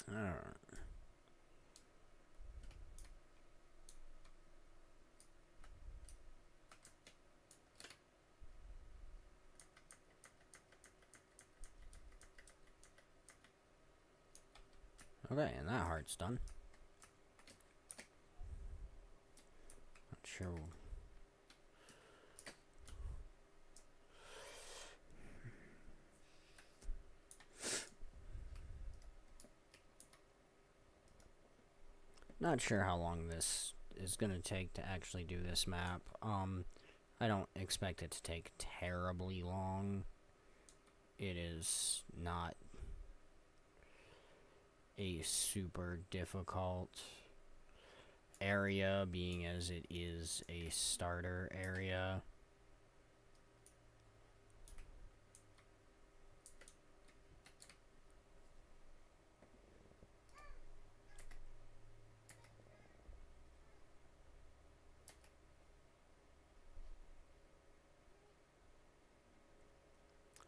Alright. Okay, and that heart's done. Not sure. Not sure how long this is gonna take to actually do this map. I don't expect it to take terribly long. It is not a super difficult area, being as it is a starter area.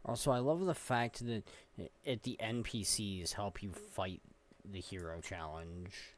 Also, I love the fact that the NPCs help you fight the hero challenge.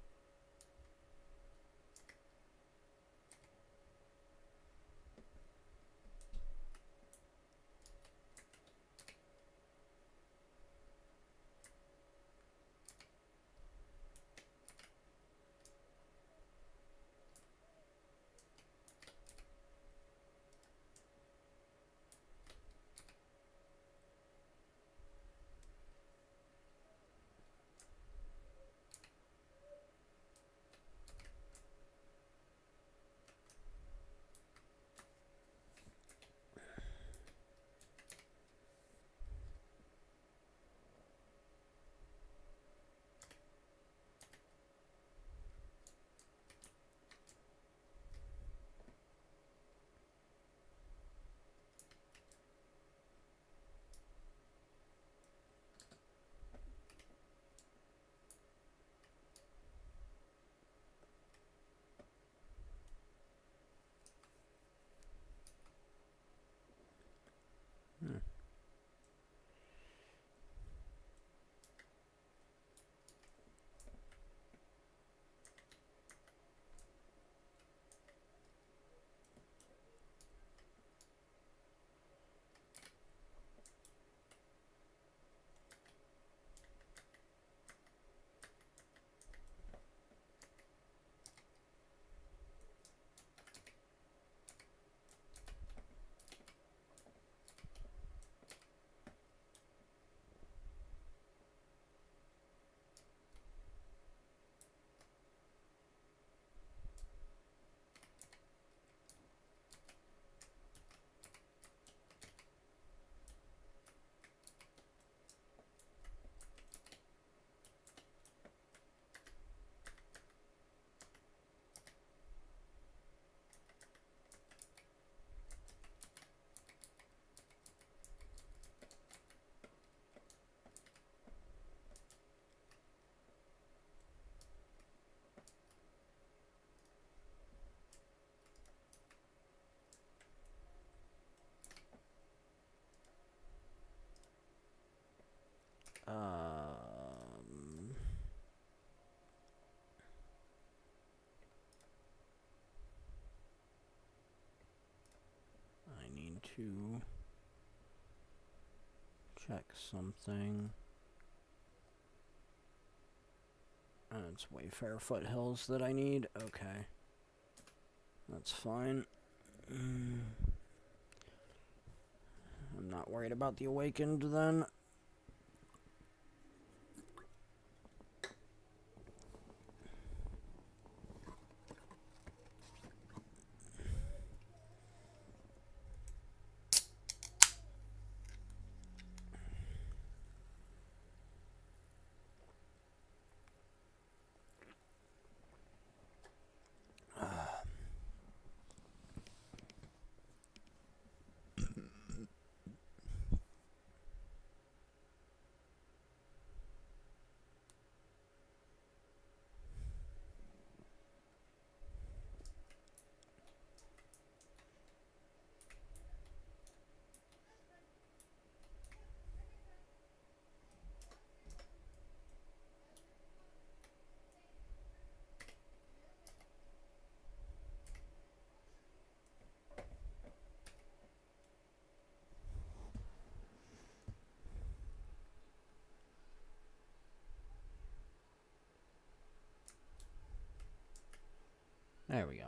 I need to check something. It's Wayfair Foothills that I need. Okay. That's fine. I'm not worried about the Awakened then. There we go.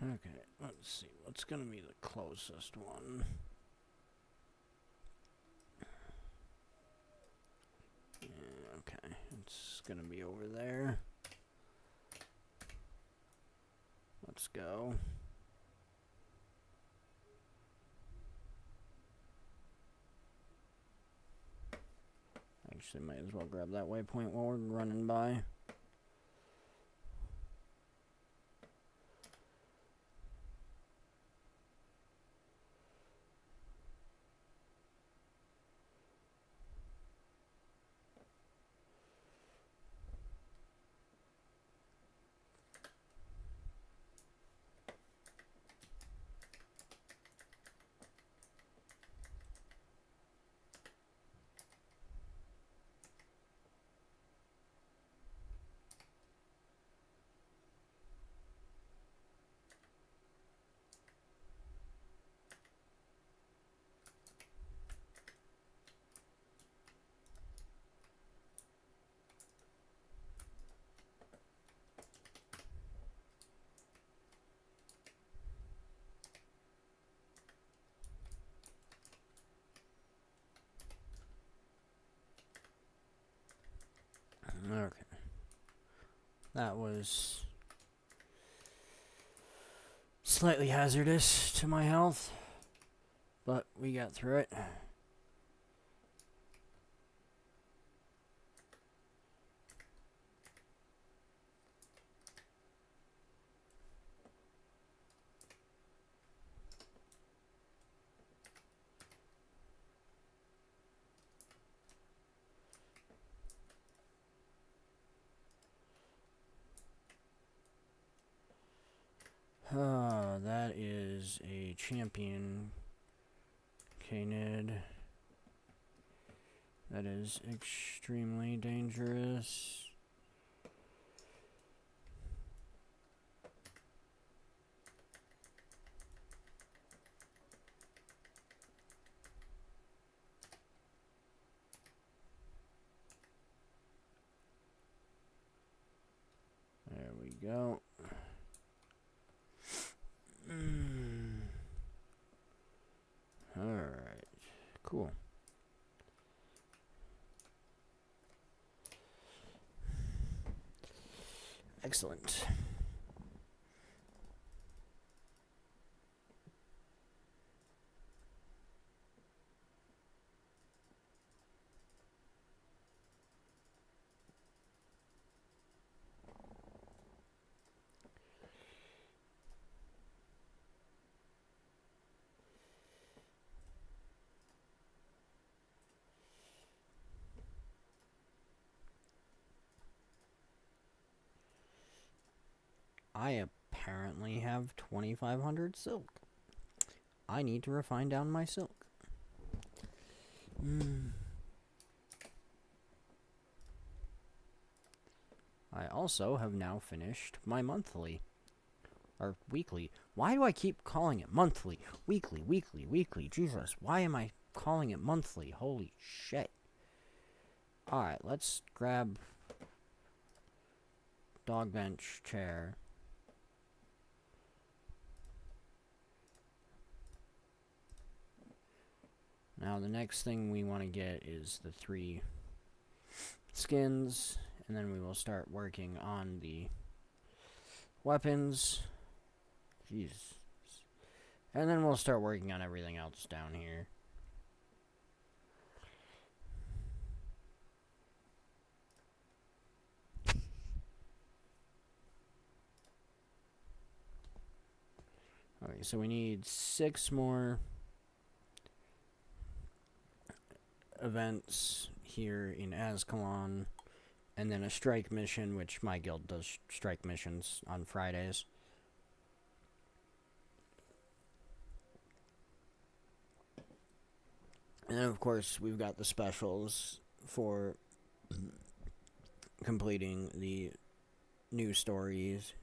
Okay, let's see. What's going to be the closest one? Yeah, okay, it's going to be over there. Let's go. Actually, might as well grab that waypoint while we're running by. Okay. That was slightly hazardous to my health, but we got through it. That is a champion. Canid. That is extremely dangerous. There we go. Alright. Cool. Excellent. I apparently have 2,500 silk. I need to refine down my silk. I also have now finished my monthly. Or weekly. Why do I keep calling it monthly? Weekly, weekly, weekly. Jesus, why am I calling it monthly? Holy shit. Alright, let's grab dog bench chair. Now the next thing we want to get is the 3 skins, and then we will start working on the weapons. Jeez. And then we'll start working on everything else down here. Okay, so we need 6 more events here in Azkaban, and then a strike mission, which my guild does strike missions on Fridays. And then, of course, we've got the specials for completing the new stories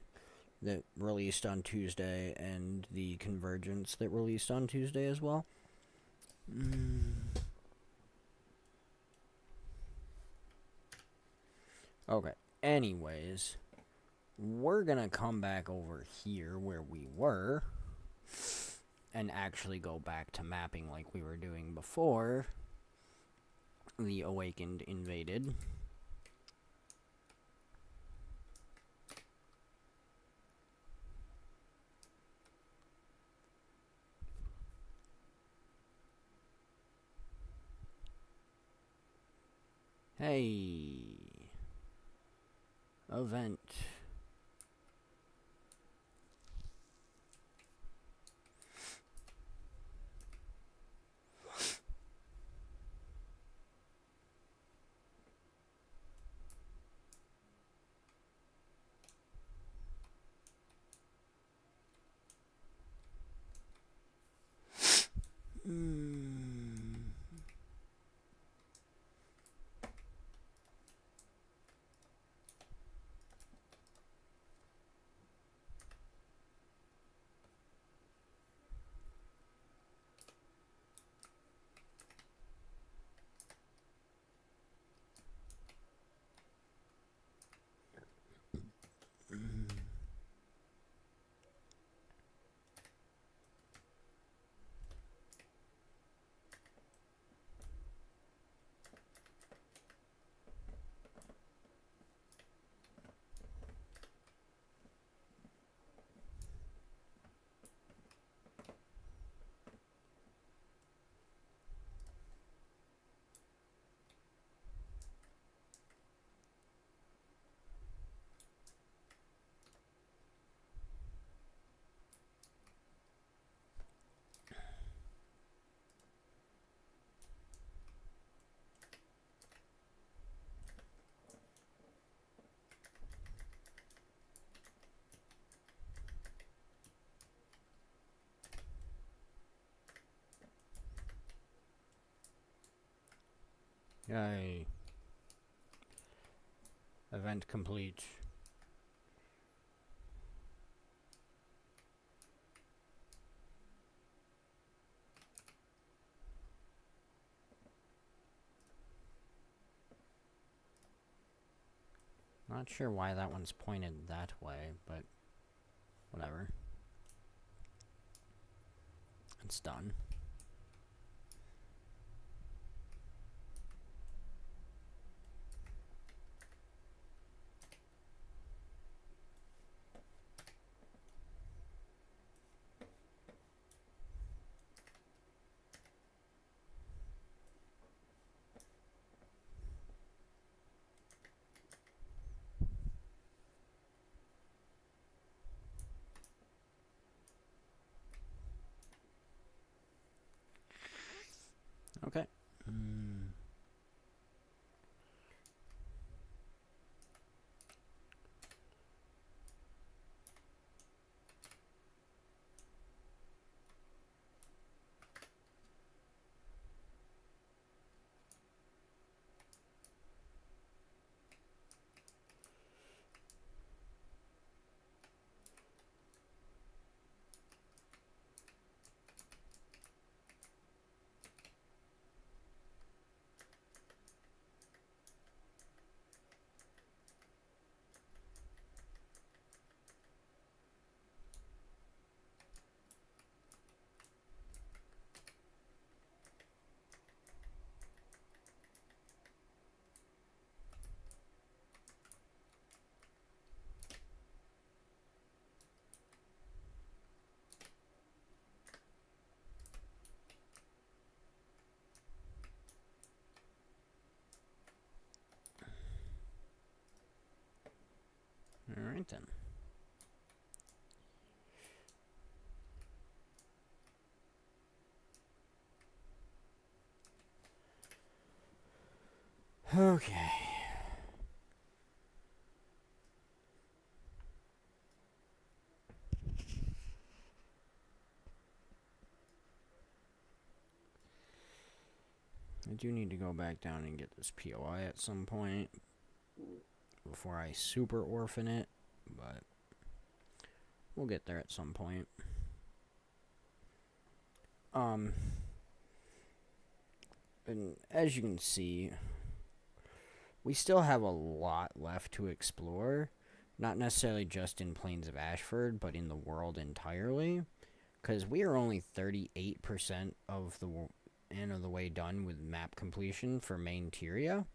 that released on Tuesday, and the Convergence that released on Tuesday as well. Okay, anyways, we're gonna come back over here where we were and actually go back to mapping like we were doing before the Awakened invaded. Hey, event. Yay. Event complete. Not sure why that one's pointed that way, but whatever. It's done. Okay. Alright then. Okay. I do need to go back down and get this POI at some point before I super orphan it, but we'll get there at some point. And as you can see, we still have a lot left to explore. Not necessarily just in Plains of Ashford, but in the world entirely. Because we are only 38% of the end of the way done with map completion for main Tyria.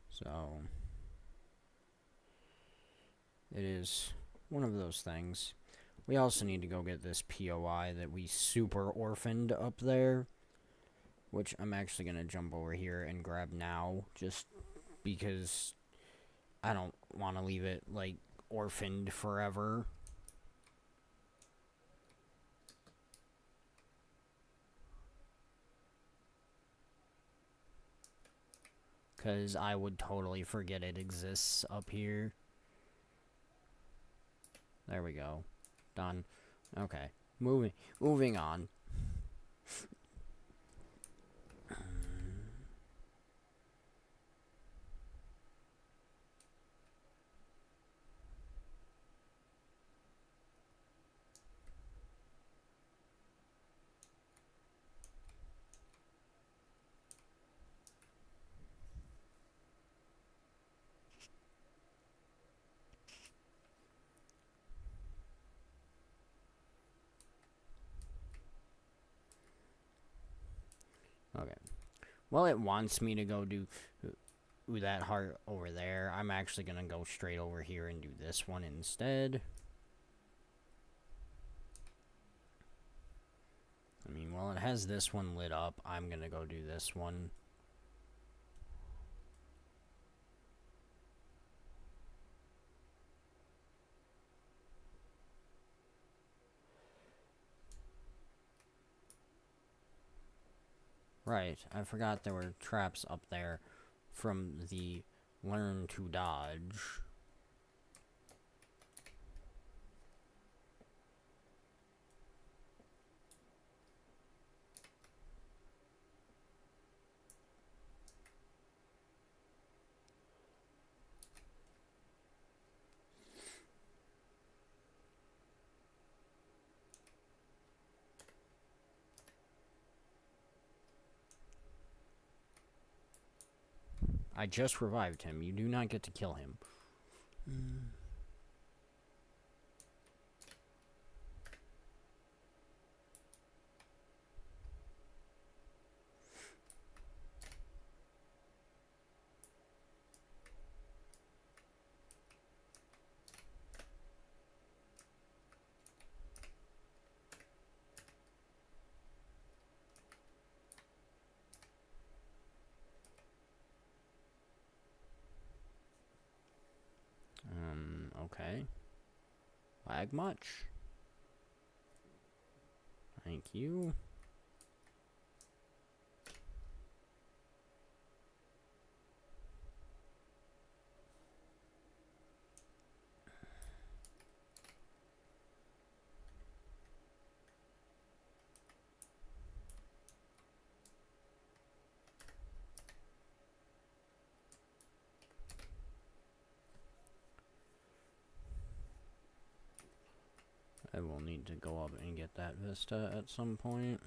So it is one of those things. We also need to go get this POI that we super orphaned up there, which I'm actually going to jump over here and grab now, just because I don't want to leave it, like, orphaned forever. Because I would totally forget it exists up here. There we go. Done. Okay. Moving on. Okay. Well, it wants me to go do that heart over there. I'm actually going to go straight over here and do this one instead. I mean, while it has this one lit up, I'm going to go do this one. Right, I forgot there were traps up there from the learn to dodge. I just revived him. You do not get to kill him. Okay. Lag much? Thank you. I will need to go up and get that vista at some point.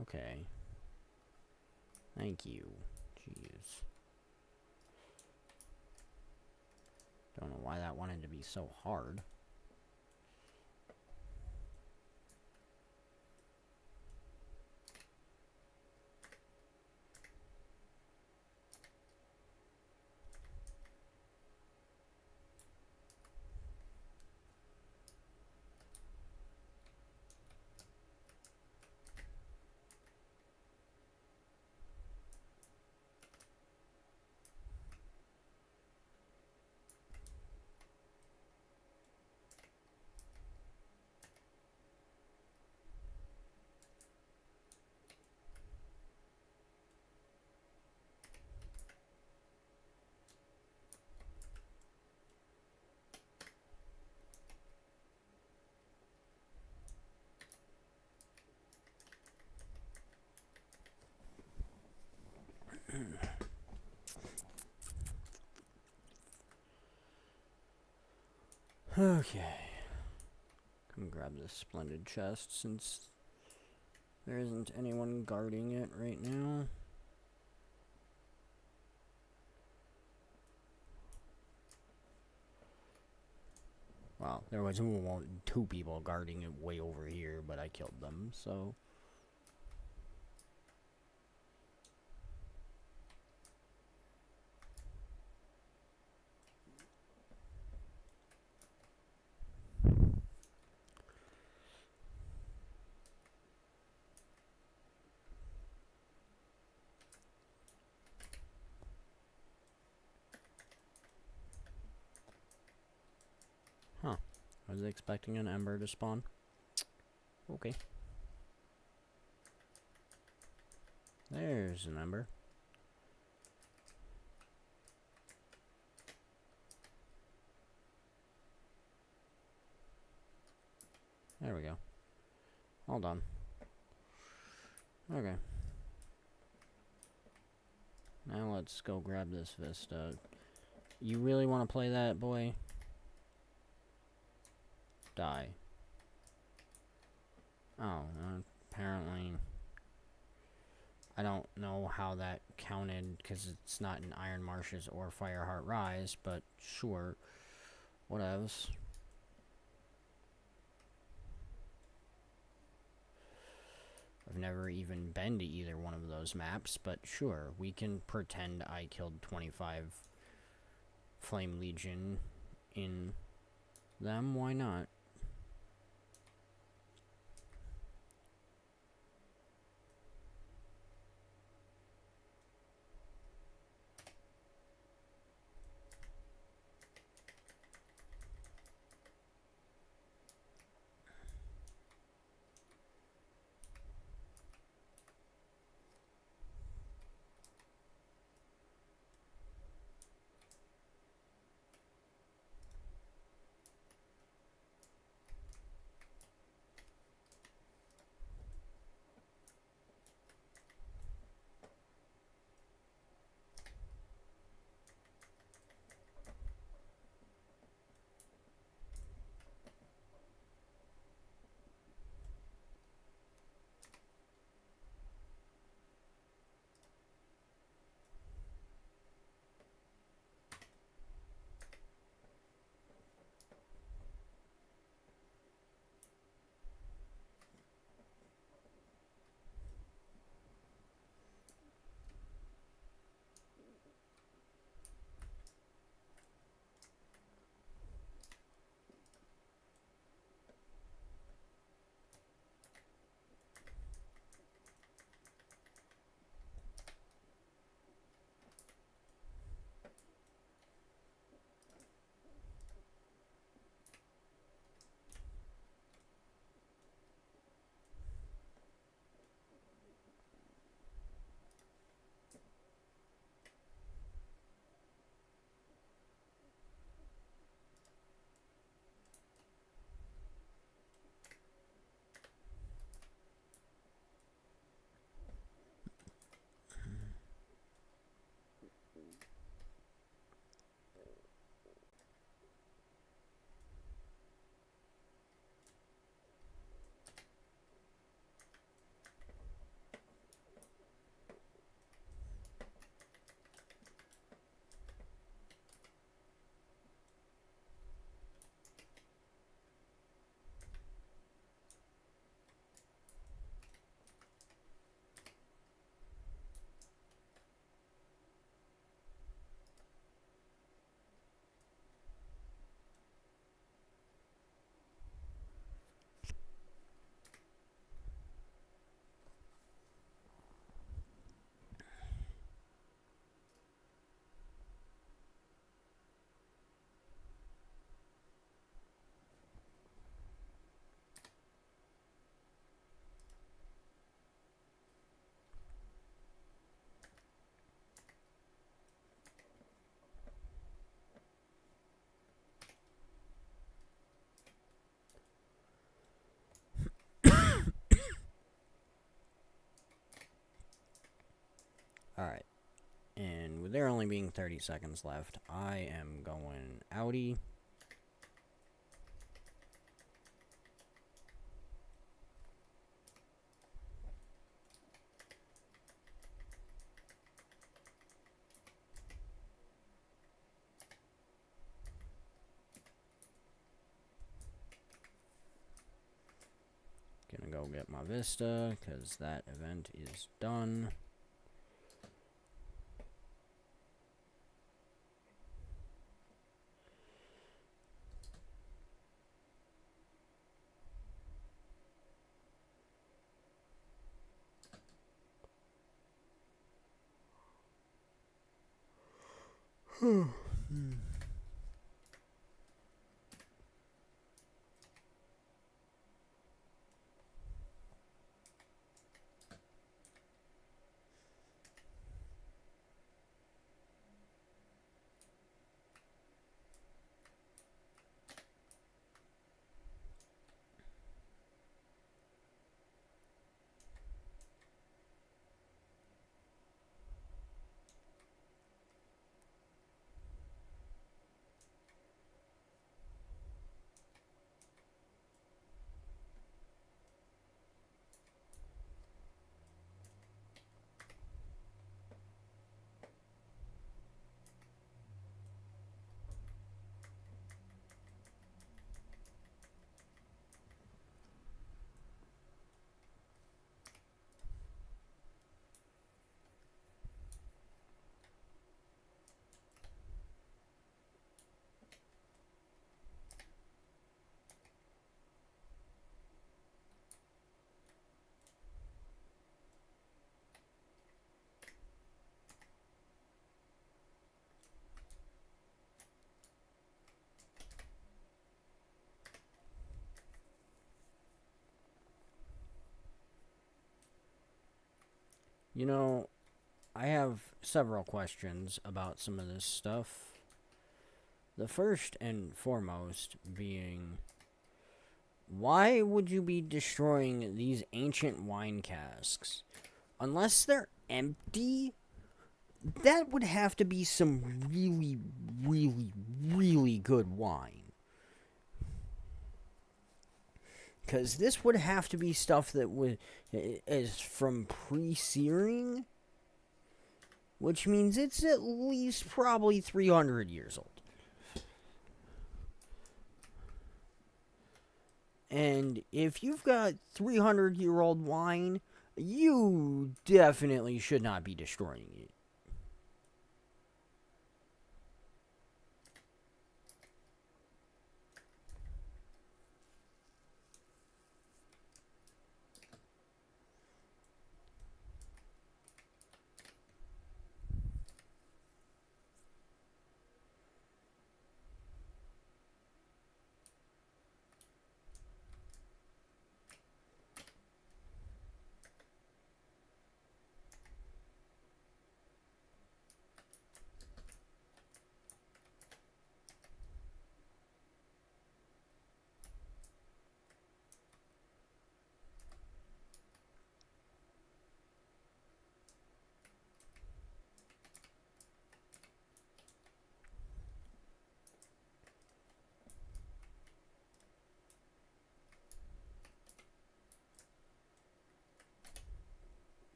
Okay. Thank you. Jeez. Don't know why that wanted to be so hard. Okay. Come grab this splendid chest since there isn't anyone guarding it right now. Well, there was two people guarding it way over here, but I killed them, so... Huh. I was expecting an ember to spawn. Okay. There's an ember. There we go. Hold on. Okay. Now let's go grab this vista. You really want to play that, boy? Die. Oh, apparently... I don't know how that counted, because it's not in Iron Marshes or Fireheart Rise, but sure. Whatevs. I've never even been to either one of those maps, but sure, we can pretend I killed 25 Flame Legion in them, why not? there only being 30 seconds left, I am going outie. Gonna go get my Vista, because that event is done. You know, I have several questions about some of this stuff. The first and foremost being, why would you be destroying these ancient wine casks? Unless they're empty, that would have to be some really, really, really good wine. Because this would have to be stuff that is from pre-searing, which means it's at least probably 300 years old. And if you've got 300-year-old wine, you definitely should not be destroying it.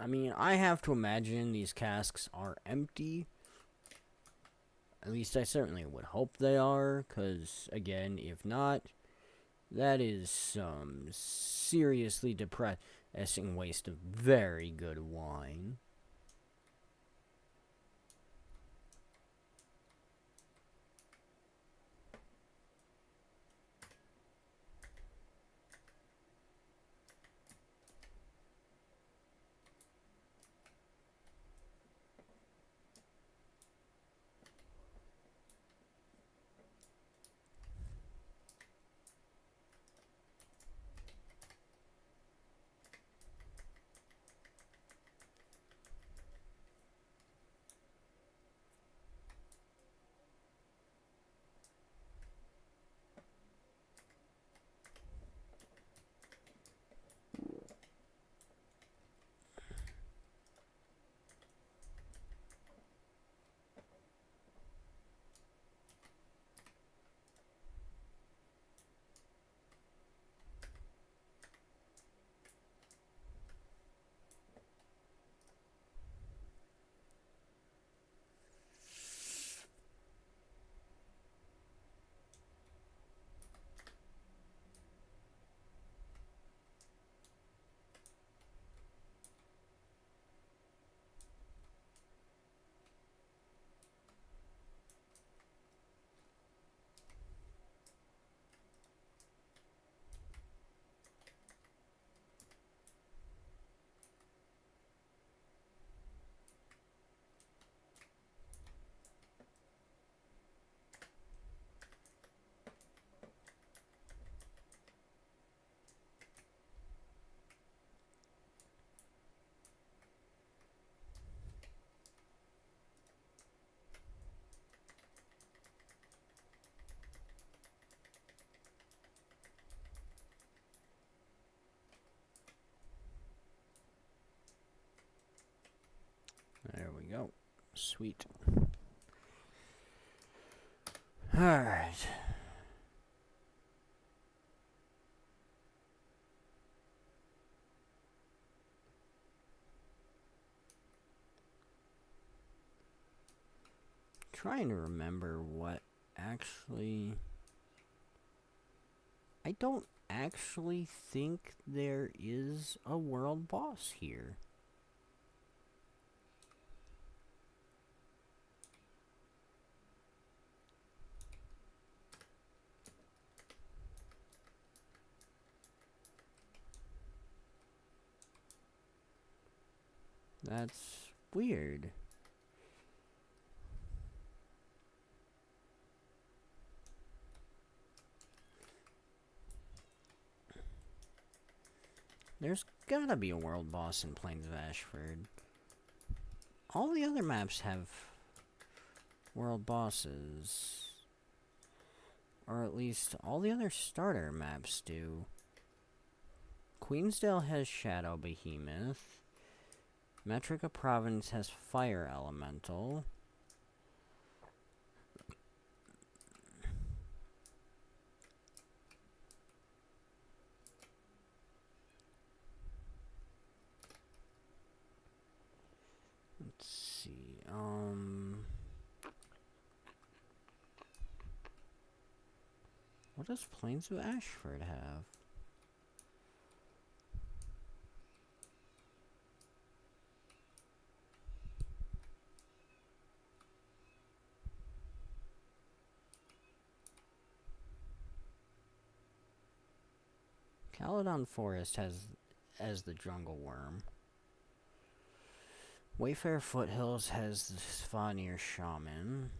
I mean, I have to imagine these casks are empty. At least I certainly would hope they are, because, again, if not, that is some seriously depressing waste of very good wine. go. Sweet. Alright. Trying to remember what actually... I don't actually think there is a world boss here. That's weird. There's gotta be a world boss in Plains of Ashford. All the other maps have world bosses. Or at least all the other starter maps do. Queensdale has Shadow Behemoth. Metrica Province has Fire Elemental. Let's see, what does Plains of Ashford have? Caledon Forest has as the Jungle Worm. Wayfair Foothills has the Svanir Shaman.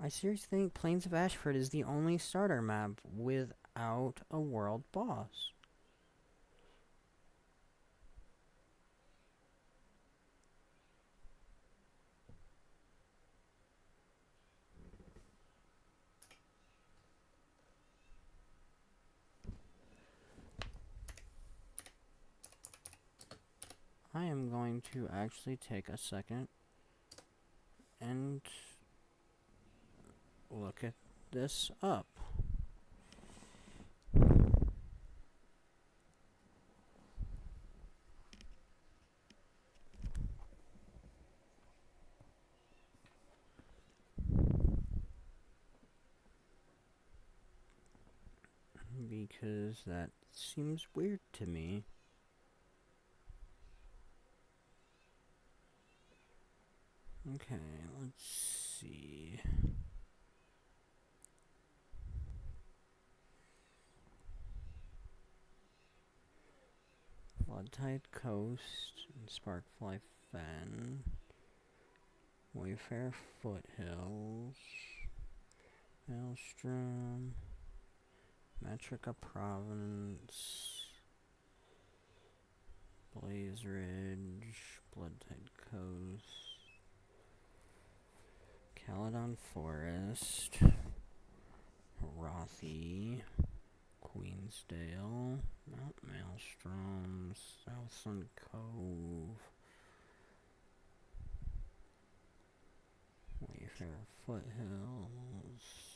I seriously think Plains of Ashford is the only starter map without a world boss. I am going to actually take a second and look at this up. Because that seems weird to me. Okay, let's see. Floodtide Coast and Sparkfly Fen. Wayfair Foothills. Maelstrom. Metrica Province. Blaze Ridge. Bloodtide Coast. Caledon Forest. Rothy. Queensdale. Mount Maelstrom. Southland Cove. Wayfair Foothills.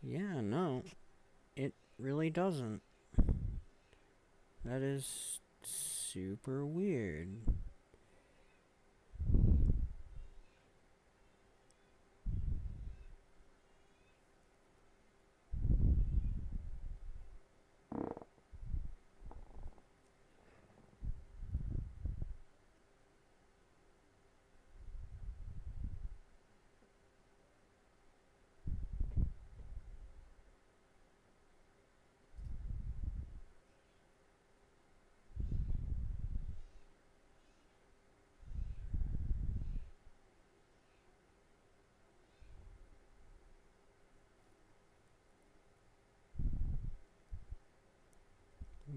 Yeah, no, it really doesn't. That is super weird.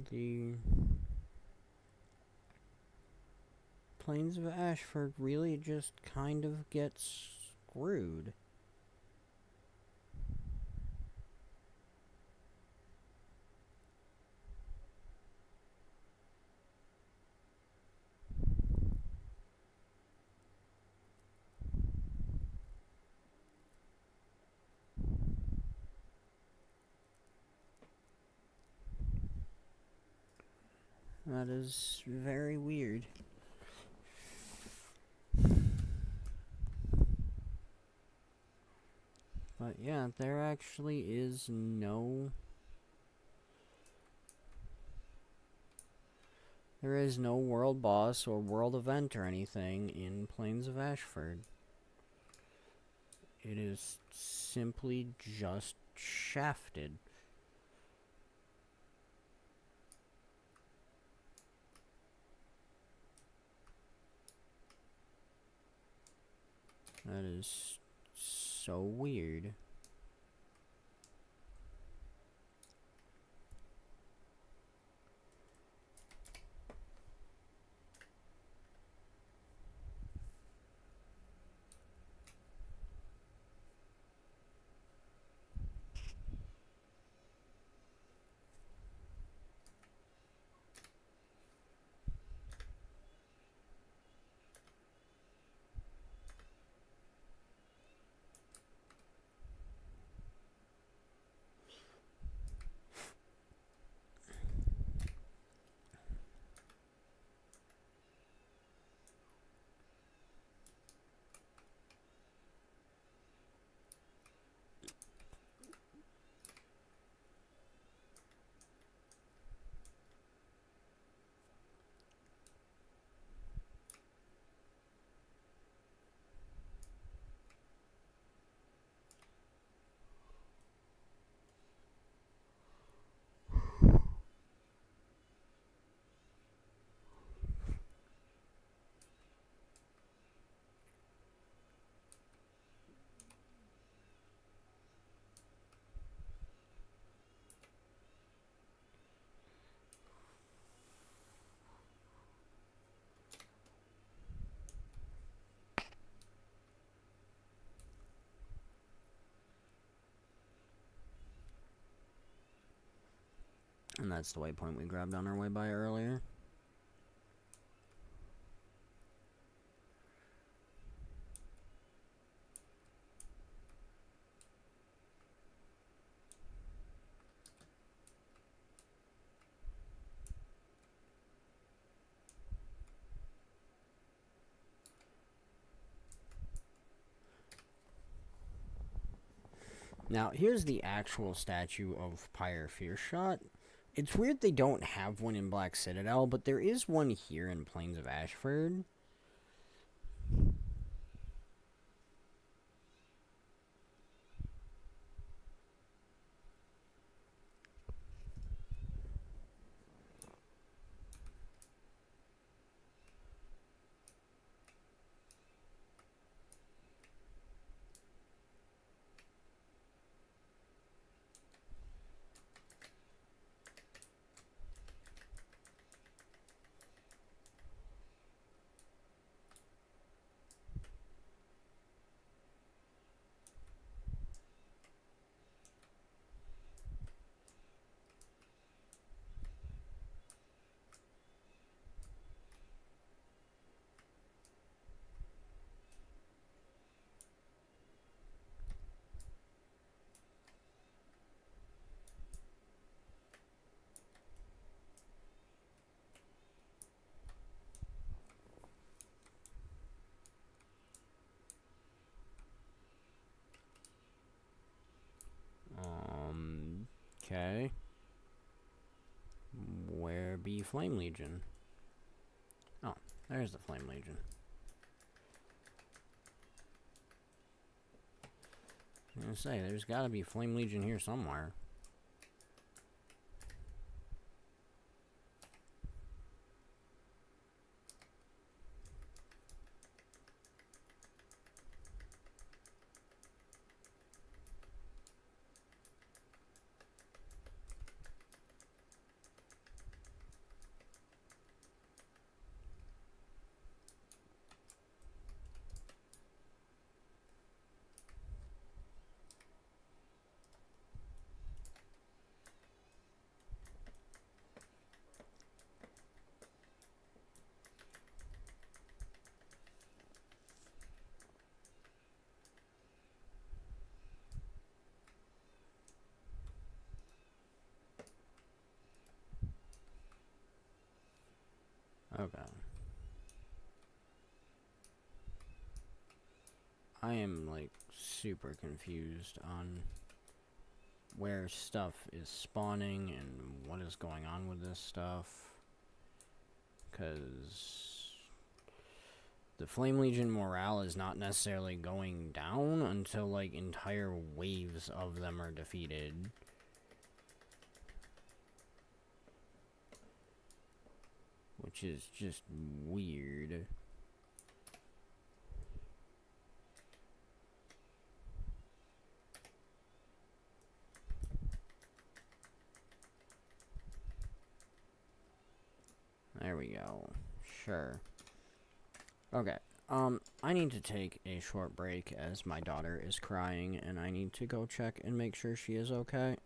The Plains of Ashford really just kind of gets screwed. That is very weird. But yeah, there actually is no... There is no world boss or world event or anything in Plains of Ashford. It is simply just shafted. That is so weird. And that's the waypoint we grabbed on our way by earlier. Now, here's the actual statue of Pyre Fierceshot. It's weird they don't have one in Black Citadel, but there is one here in Plains of Ashford. Okay. Where be Flame Legion? Oh, there's the Flame Legion. I was gonna say, there's gotta be Flame Legion here somewhere. Okay. I am, like, super confused on where stuff is spawning and what is going on with this stuff. Because the Flame Legion morale is not necessarily going down until, like, entire waves of them are defeated. Which is just weird. There we go. Sure. Okay. I need to take a short break as my daughter is crying and I need to go check and make sure she is okay.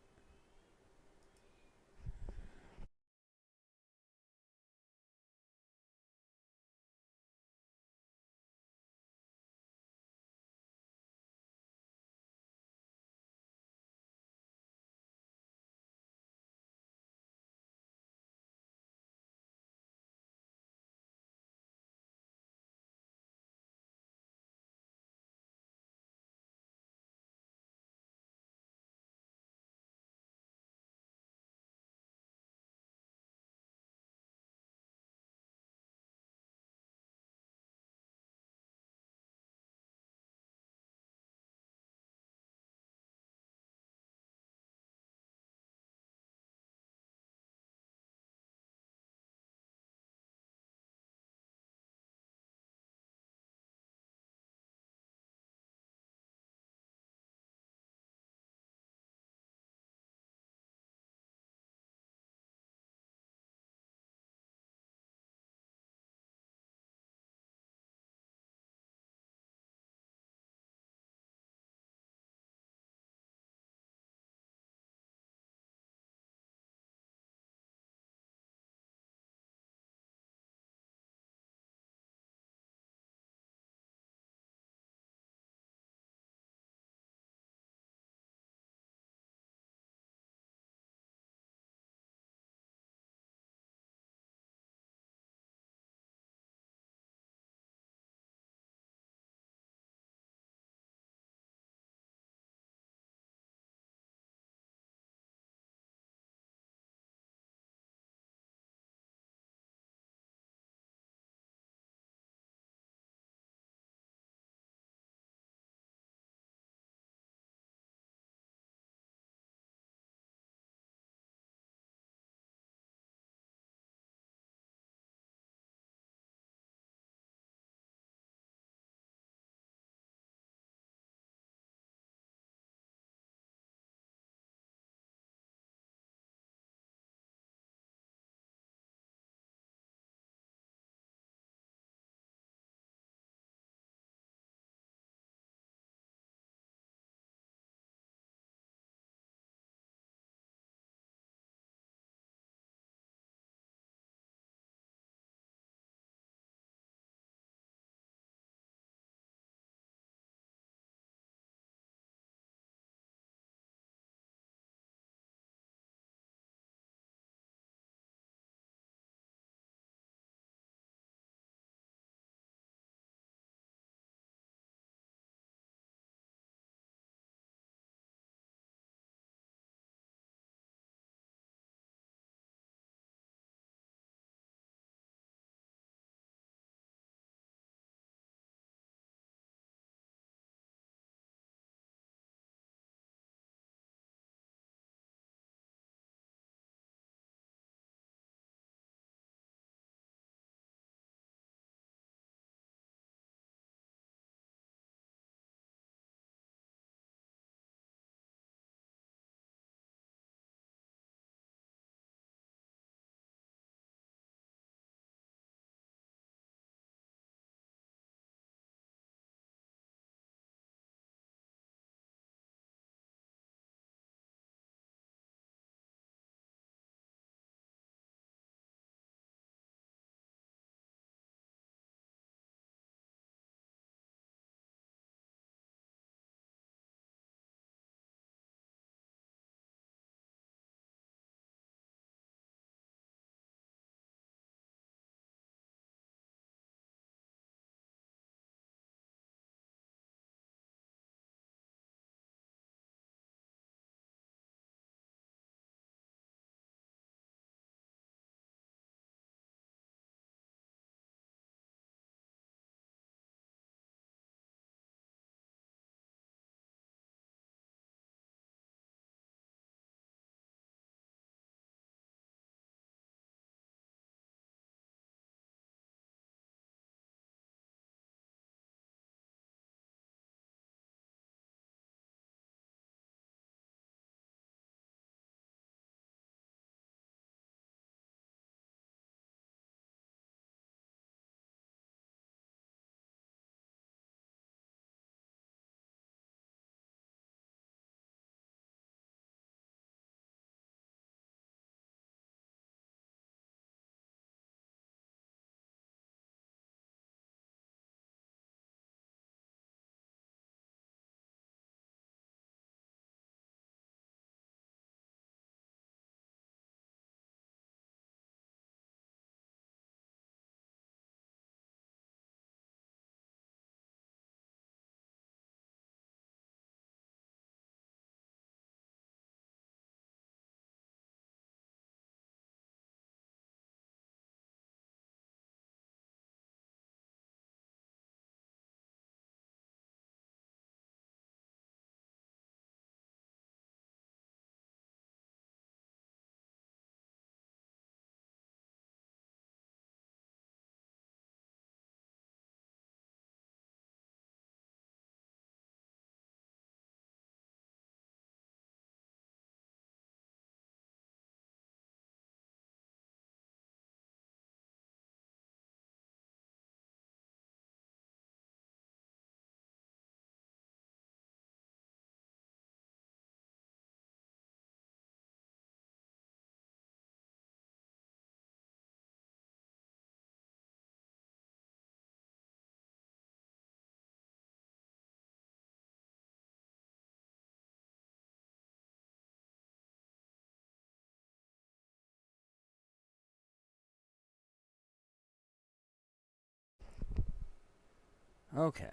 Okay.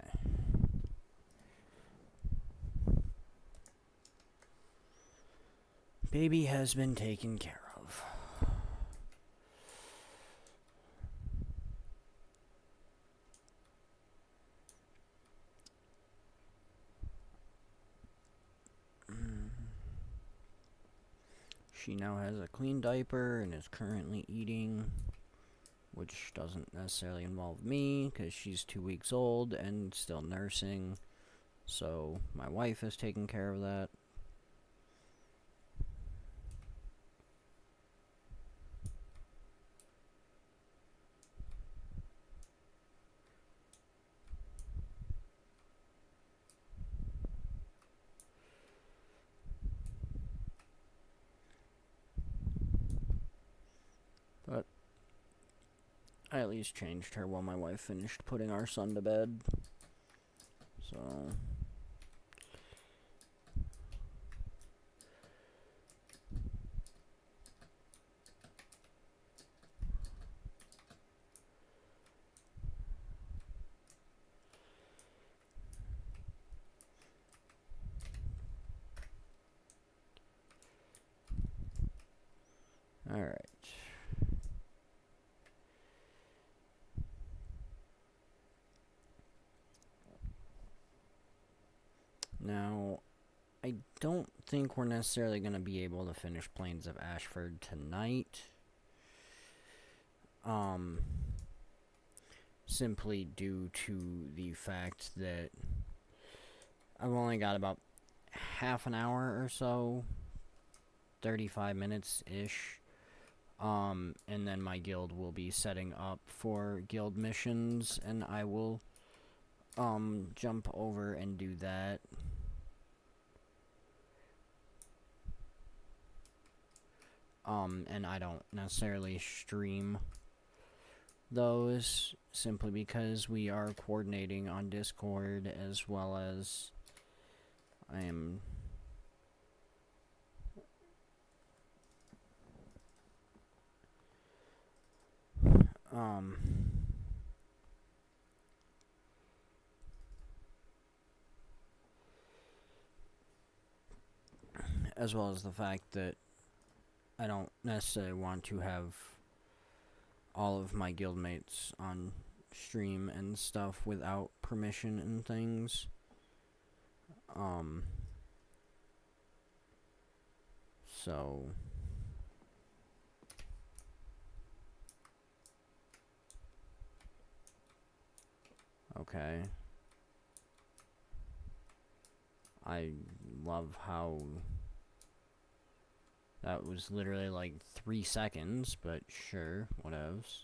Baby has been taken care of. She now has a clean diaper and is currently eating, which doesn't necessarily involve me because she's 2 weeks old and still nursing. So my wife is taking care of that. But I at least changed her while my wife finished putting our son to bed. So alright. Now, I don't think we're necessarily going to be able to finish Plains of Ashford tonight. Simply due to the fact that I've only got about half an hour or so, 35 minutes-ish. And then my guild will be setting up for guild missions, and I will, jump over and do that. And I don't necessarily stream those, simply because we are coordinating on Discord, as well as I am as well as the fact that I don't necessarily want to have all of my guildmates on stream and stuff without permission and things. So okay. I love how that was literally like 3 seconds, but sure, whatevs.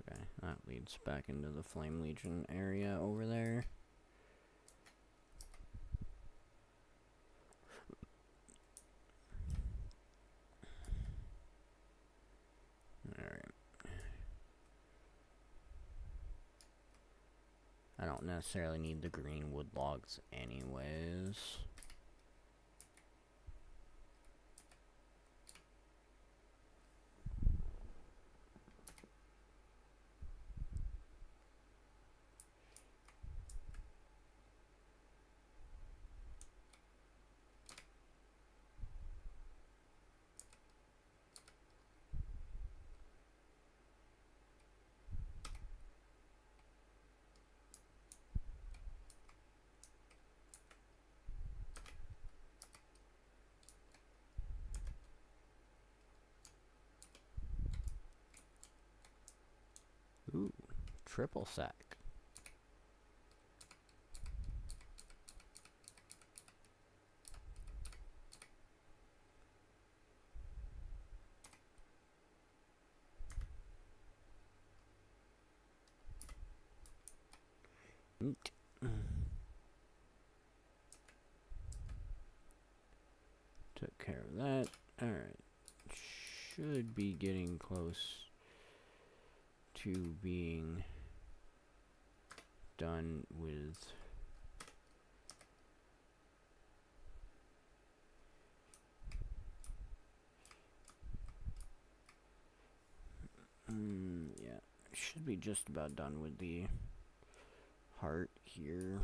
Okay, that leads back into the Flame Legion area over there. Alright. I don't necessarily need the green wood logs anyways. Ooh, triple sack. Neat. Took care of that. Alright. Should be getting close to being done with yeah, should be just about done with the heart here.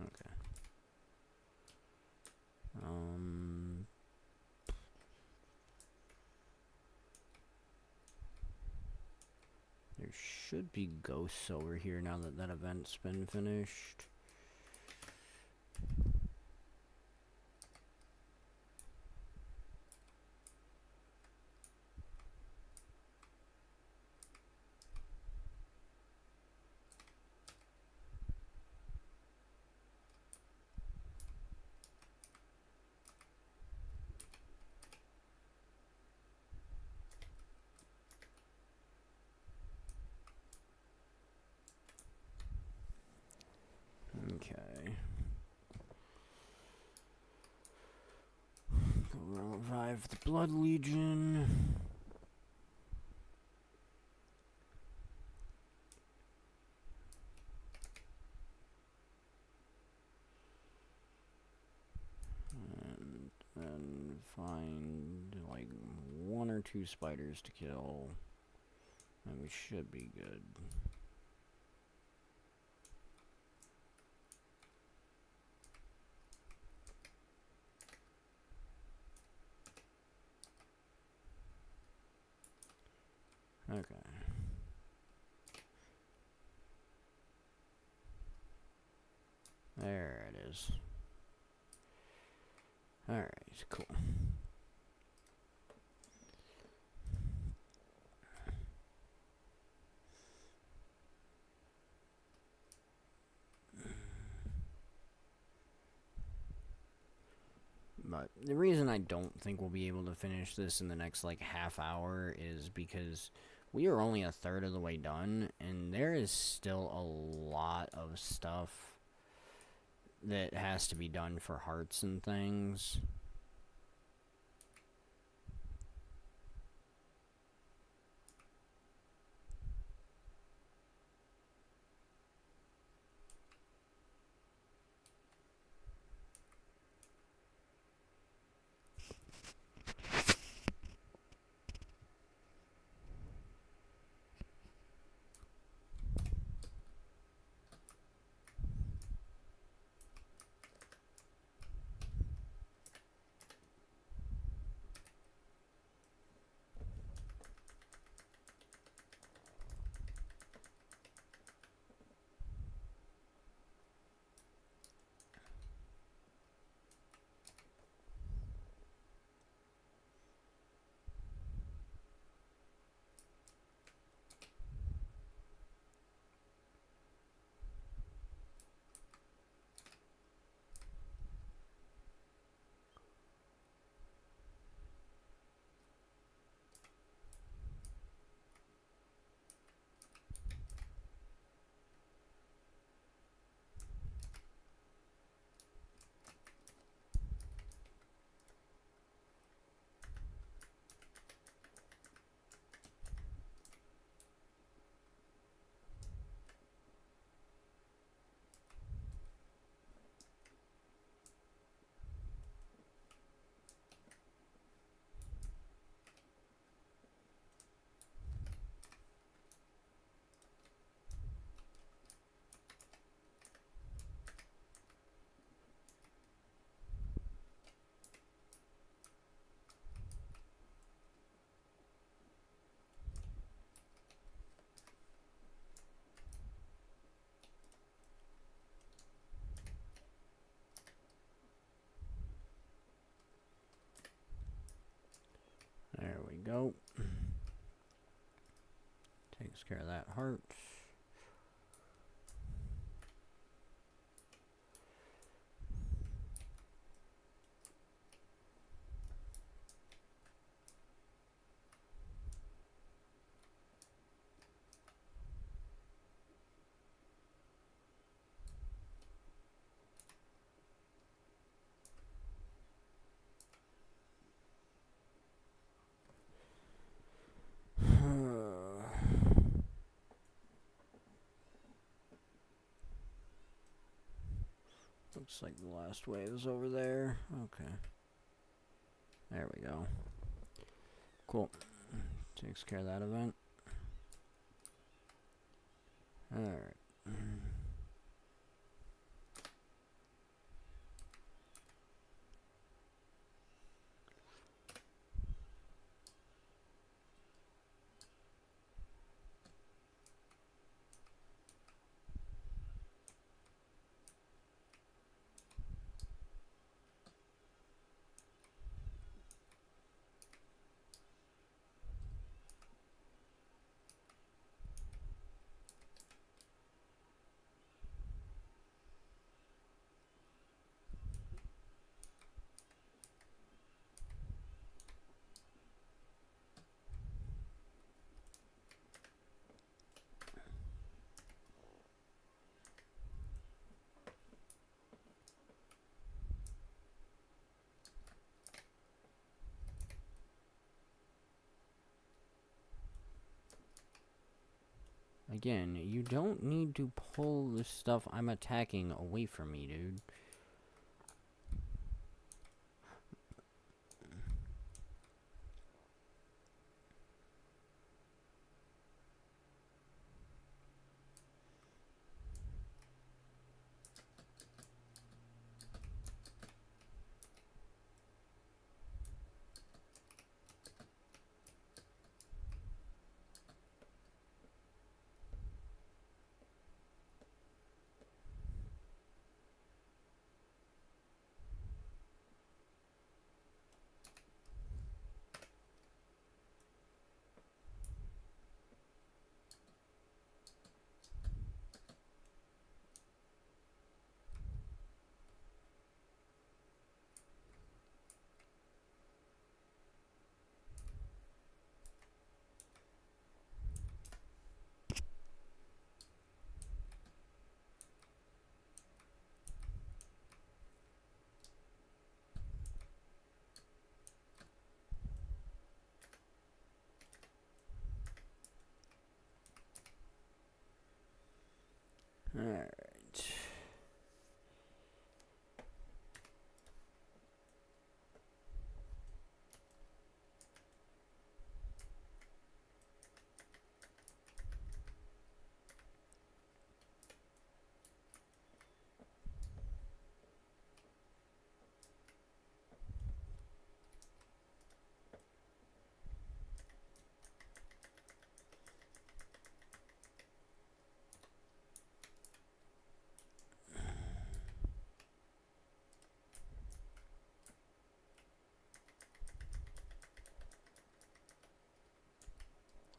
Okay. There should be ghosts over here now that that event's been finished. Okay. Go revive the Blood Legion. And find like 1 or 2 spiders to kill. And we should be good. Okay. There it is. Alright, cool. But the reason I don't think we'll be able to finish this in the next, like, half hour is because we are only a third of the way done, and there is still a lot of stuff that has to be done for hearts and things. There we go. Takes care of that heart. Looks like the last wave is over there. Okay. There we go. Cool. Takes care of that event. Alright. Again, you don't need to pull the stuff I'm attacking away from me, dude. Alright.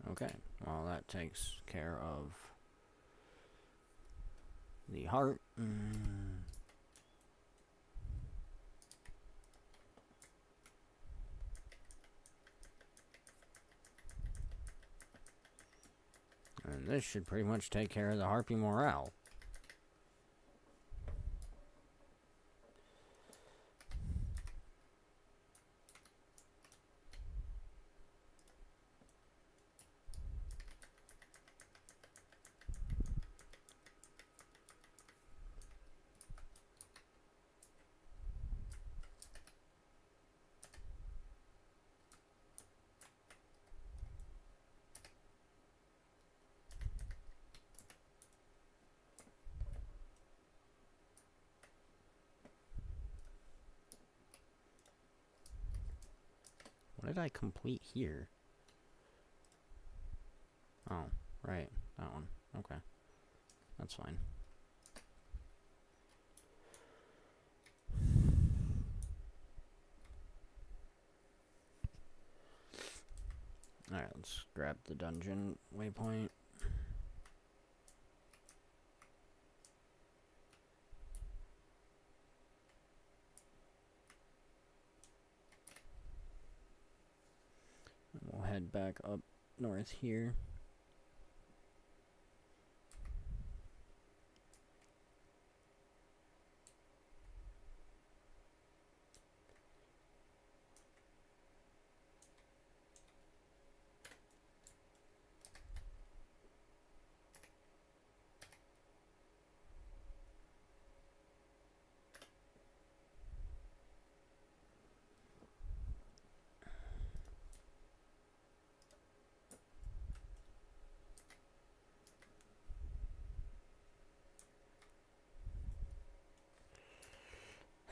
Okay, well that takes care of the heart. And this should pretty much take care of the harpy morale. What did I complete here? Oh, right. That one. Okay. That's fine. Alright, let's grab the dungeon waypoint. And we'll head back up north here.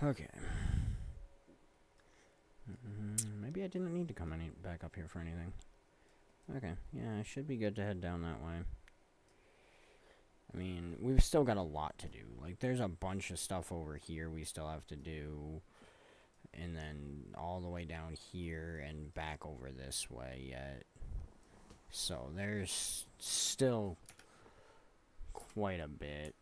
Okay. Maybe I didn't need to come back up here for anything. Okay, yeah, I should be good to head down that way. I mean, we've still got a lot to do. Like, there's a bunch of stuff over here we still have to do. And then all the way down here and back over this way yet. So, there's still quite a bit.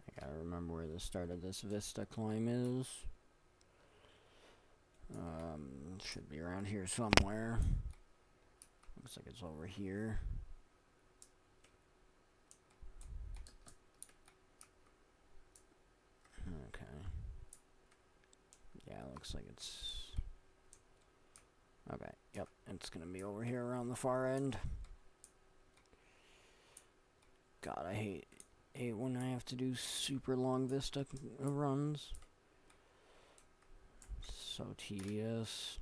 I gotta remember where the start of this vista climb is. Should be around here somewhere. Looks like it's over here. Okay. Yeah, looks like it's... Okay, yep, it's gonna be over here around the far end. God, I hate when I have to do super long vista runs. So tedious.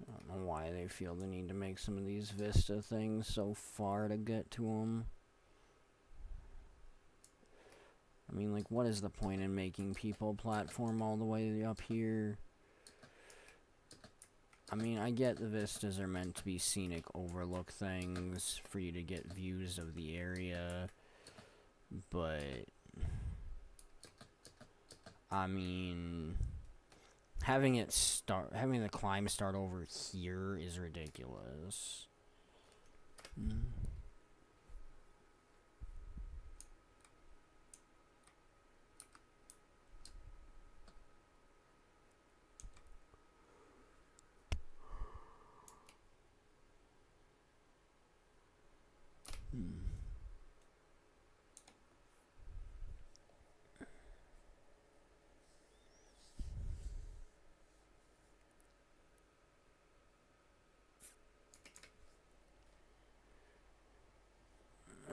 I don't know why they feel the need to make some of these vista things so far to get to them. I mean, like, what is the point in making people platform all the way up here? I mean, I get the vistas are meant to be scenic overlook things for you to get views of the area, but I mean, having the climb start over here is ridiculous.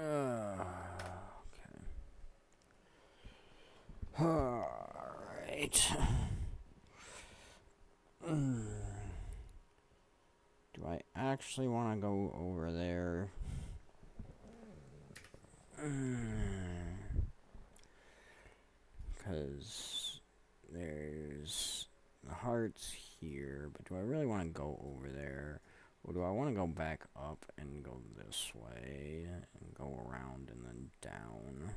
Okay. Alright. Do I actually want to go over there? Because there's the hearts here, but do I really want to go over there? Or do I want to go back up and go this way and go around and then down?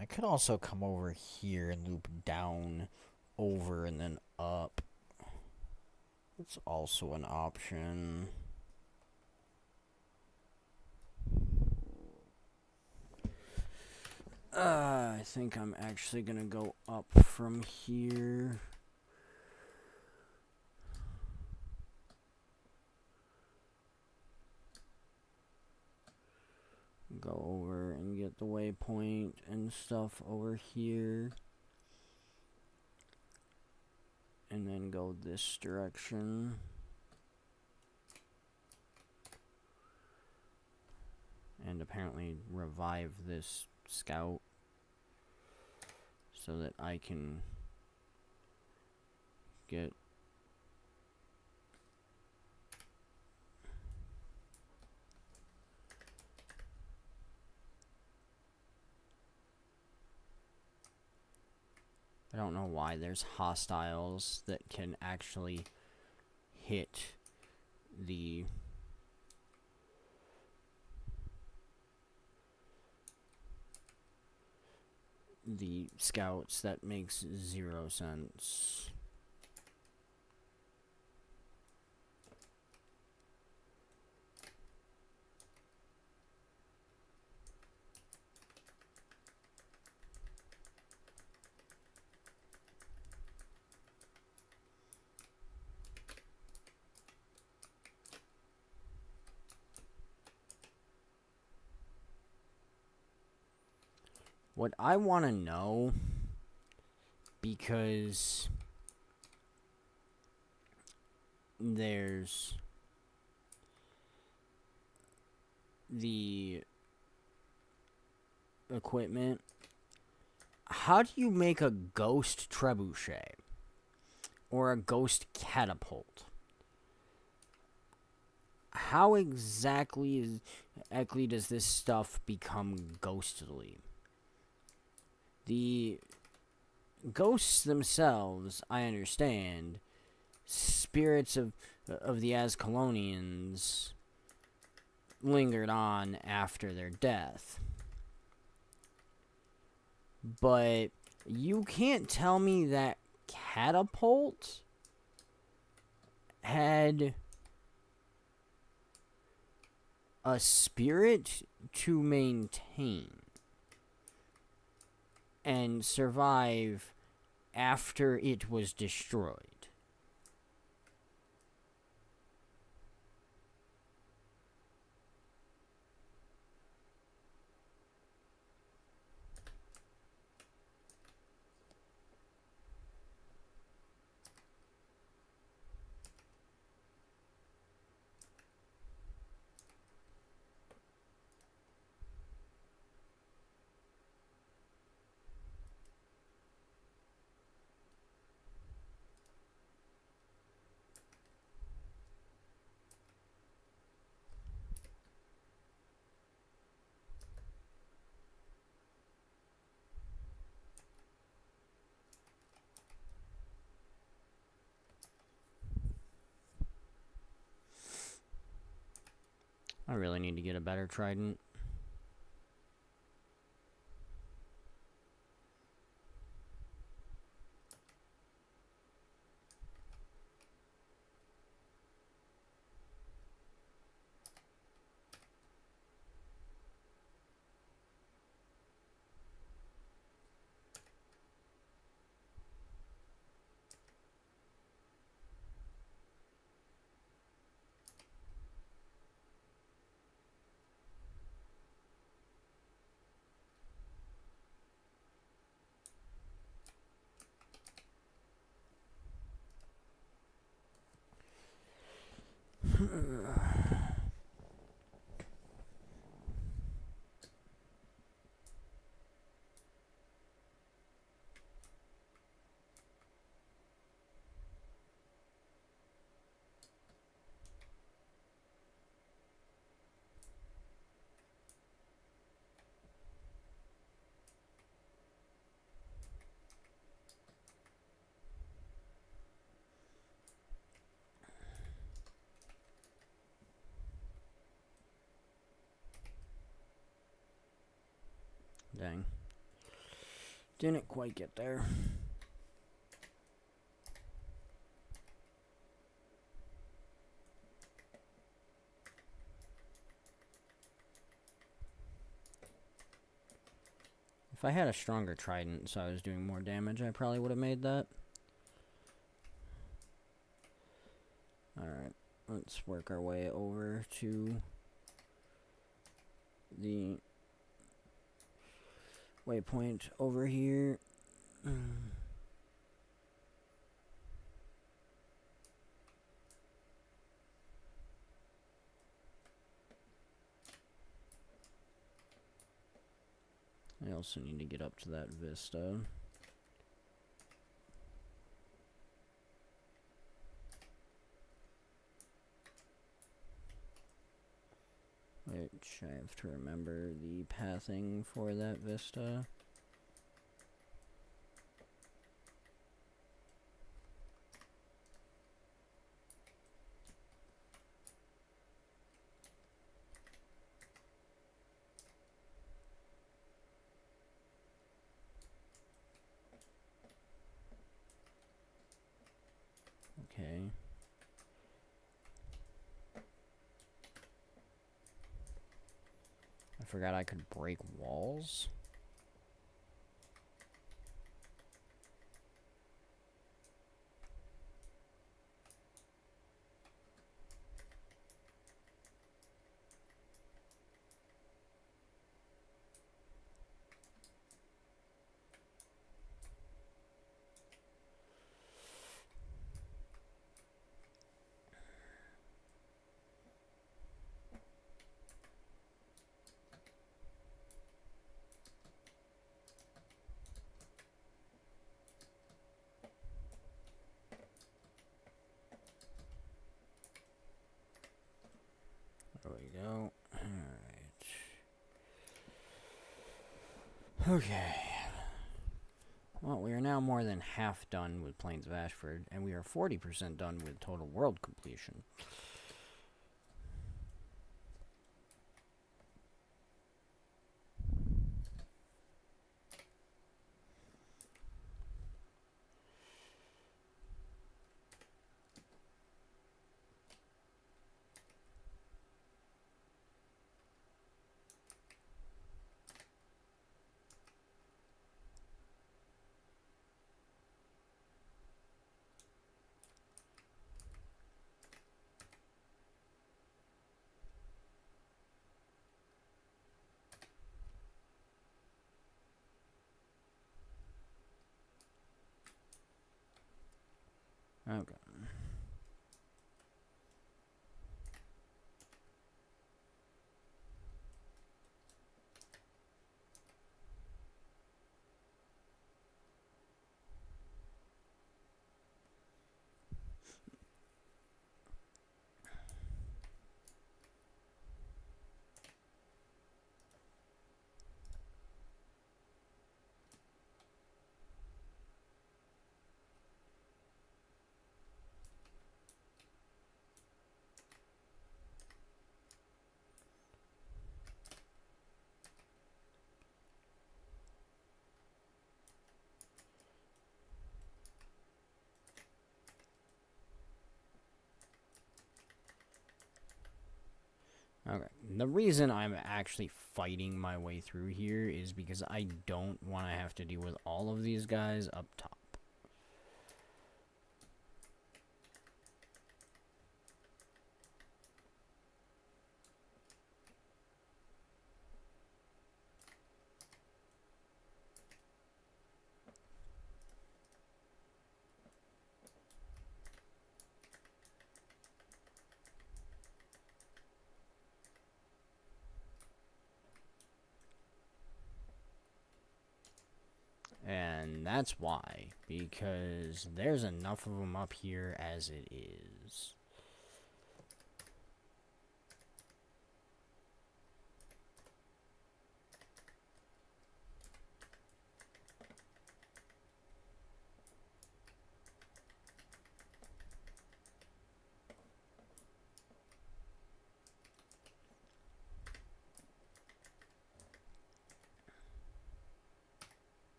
I could also come over here and loop down, over, and then up. That's also an option. I think I'm actually gonna go up from here. Go over and get the waypoint and stuff over here. And then go this direction. And apparently revive this scout so that I can get I don't know why there's hostiles that can actually hit the scouts. That makes 0 sense. What I want to know, because there's the equipment, how do you make a ghost trebuchet or a ghost catapult? How exactly does this stuff become ghostly? The ghosts themselves, I understand, spirits of the Ascalonians lingered on after their death. But you can't tell me that catapult had a spirit to maintain and survive after it was destroyed. I really need to get a better trident. Dang. Didn't quite get there. If I had a stronger trident so I was doing more damage, I probably would have made that. Alright, let's work our way over to the waypoint over here. I also need to get up to that vista. Which I have to remember the pathing for that vista. Okay. I forgot I could break walls. There we go. Alright. Okay. Well, we are now more than half done with Plains of Ashford, and we are 40% done with total world completion. Okay. Okay. The reason I'm actually fighting my way through here is because I don't want to have to deal with all of these guys up top. And that's why, because there's enough of them up here as it is.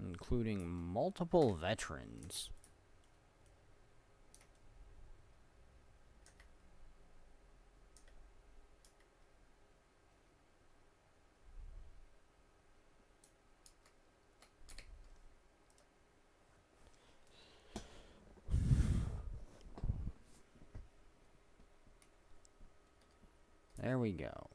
Including multiple veterans. There we go.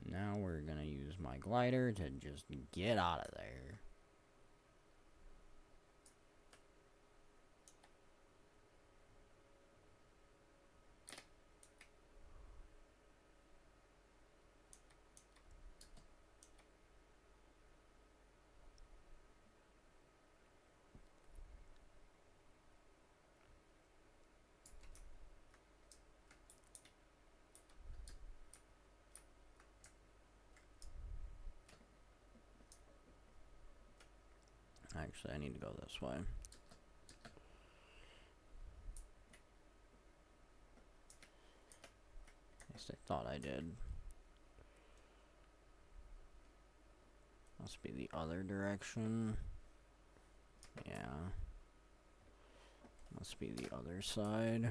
Now we're gonna use my glider to just get out of there. Actually, I need to go this way. At least I thought I did. Must be the other direction. Yeah. Must be the other side.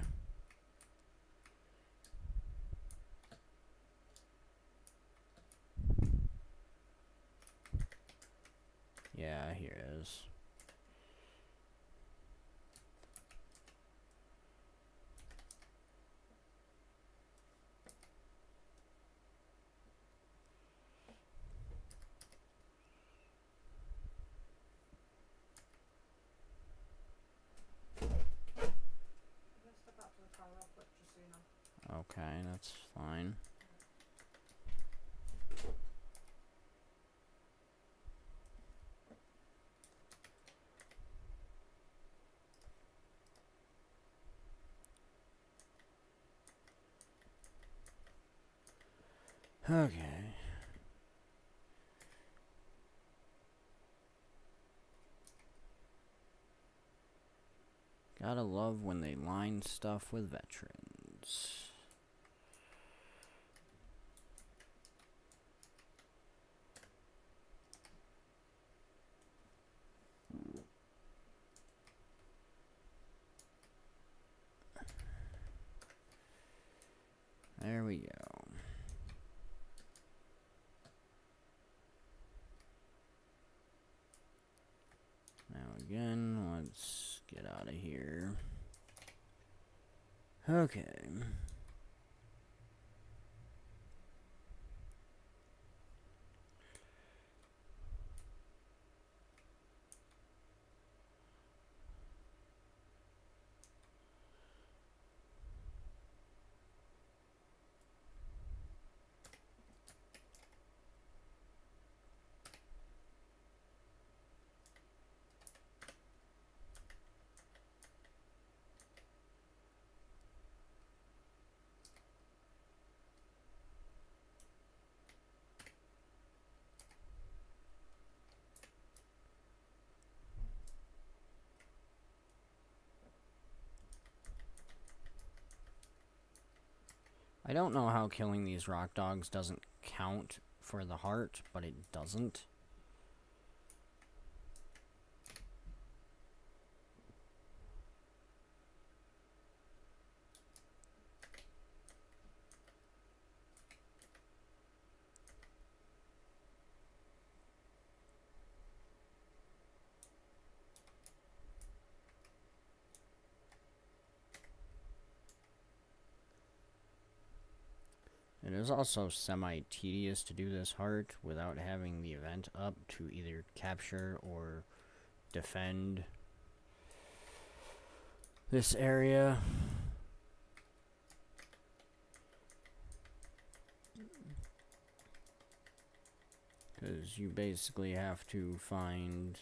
Yeah, here it is. I'm gonna step out to the car real quick, just so you know. Okay, that's fine. Okay. Gotta love when they line stuff with veterans. There we go. Now again, let's get out of here. Okay. I don't know how killing these rock dogs doesn't count for the heart, but it doesn't. It is also semi-tedious to do this heart without having the event up to either capture or defend this area. Because you basically have to find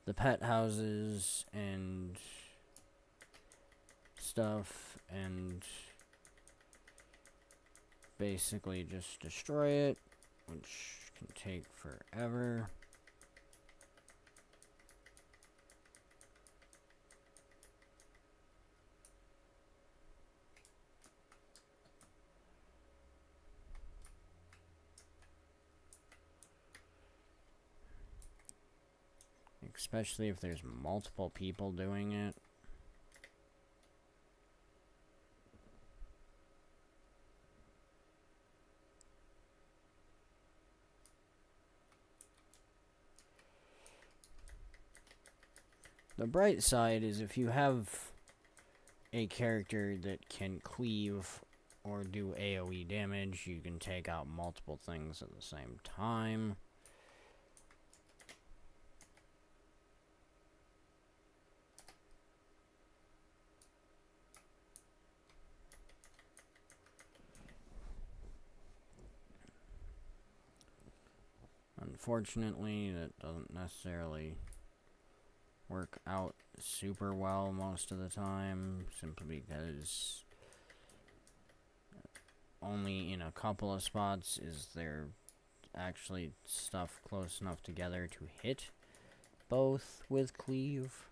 the pet houses and stuff and basically just destroy it, which can take forever. Especially if there's multiple people doing it. The bright side is if you have a character that can cleave or do AoE damage, you can take out multiple things at the same time. Unfortunately, that doesn't necessarily work out super well most of the time, simply because only in a couple of spots is there actually stuff close enough together to hit both with cleave.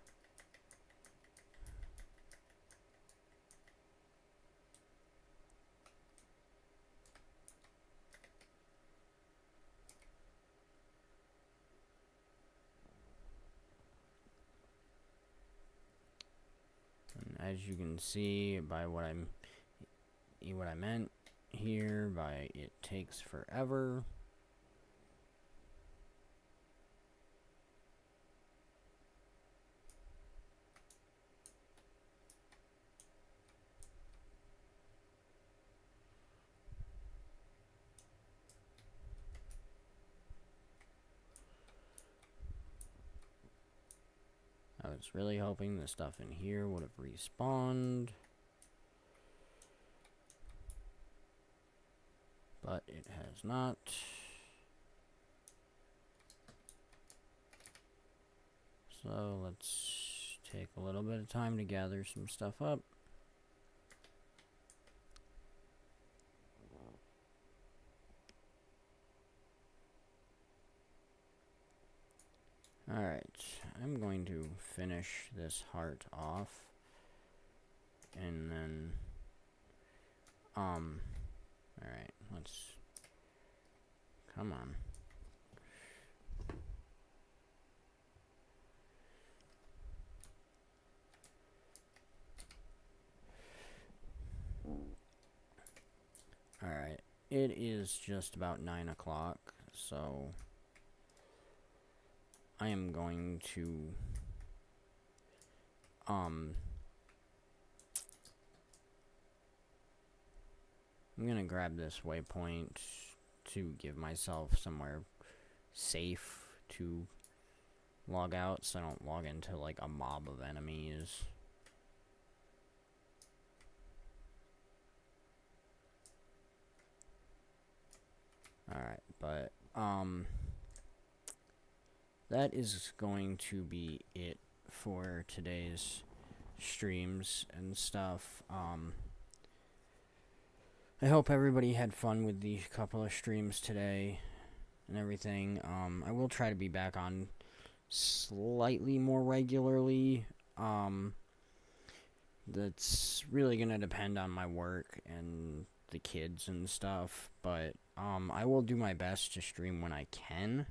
And as you can see by what I meant here by it takes forever. I was really hoping the stuff in here would have respawned, but it has not. So let's take a little bit of time to gather some stuff up. Alright, I'm going to finish this heart off, and then, alright, come on. Alright, it is just about 9 o'clock, so I am going to, I'm gonna grab this waypoint to give myself somewhere safe to log out so I don't log into like a mob of enemies. Alright, but that is going to be it for today's streams and stuff. I hope everybody had fun with the couple of streams today and everything. I will try to be back on slightly more regularly. That's really gonna depend on my work and the kids and stuff, but I will do my best to stream when I can.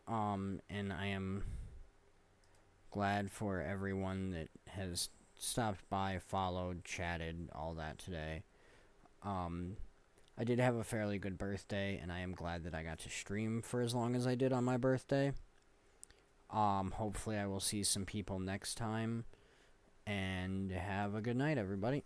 And I am glad for everyone that has stopped by, followed, chatted, all that today. I did have a fairly good birthday, and I am glad that I got to stream for as long as I did on my birthday. Hopefully I will see some people next time, and have a good night, everybody.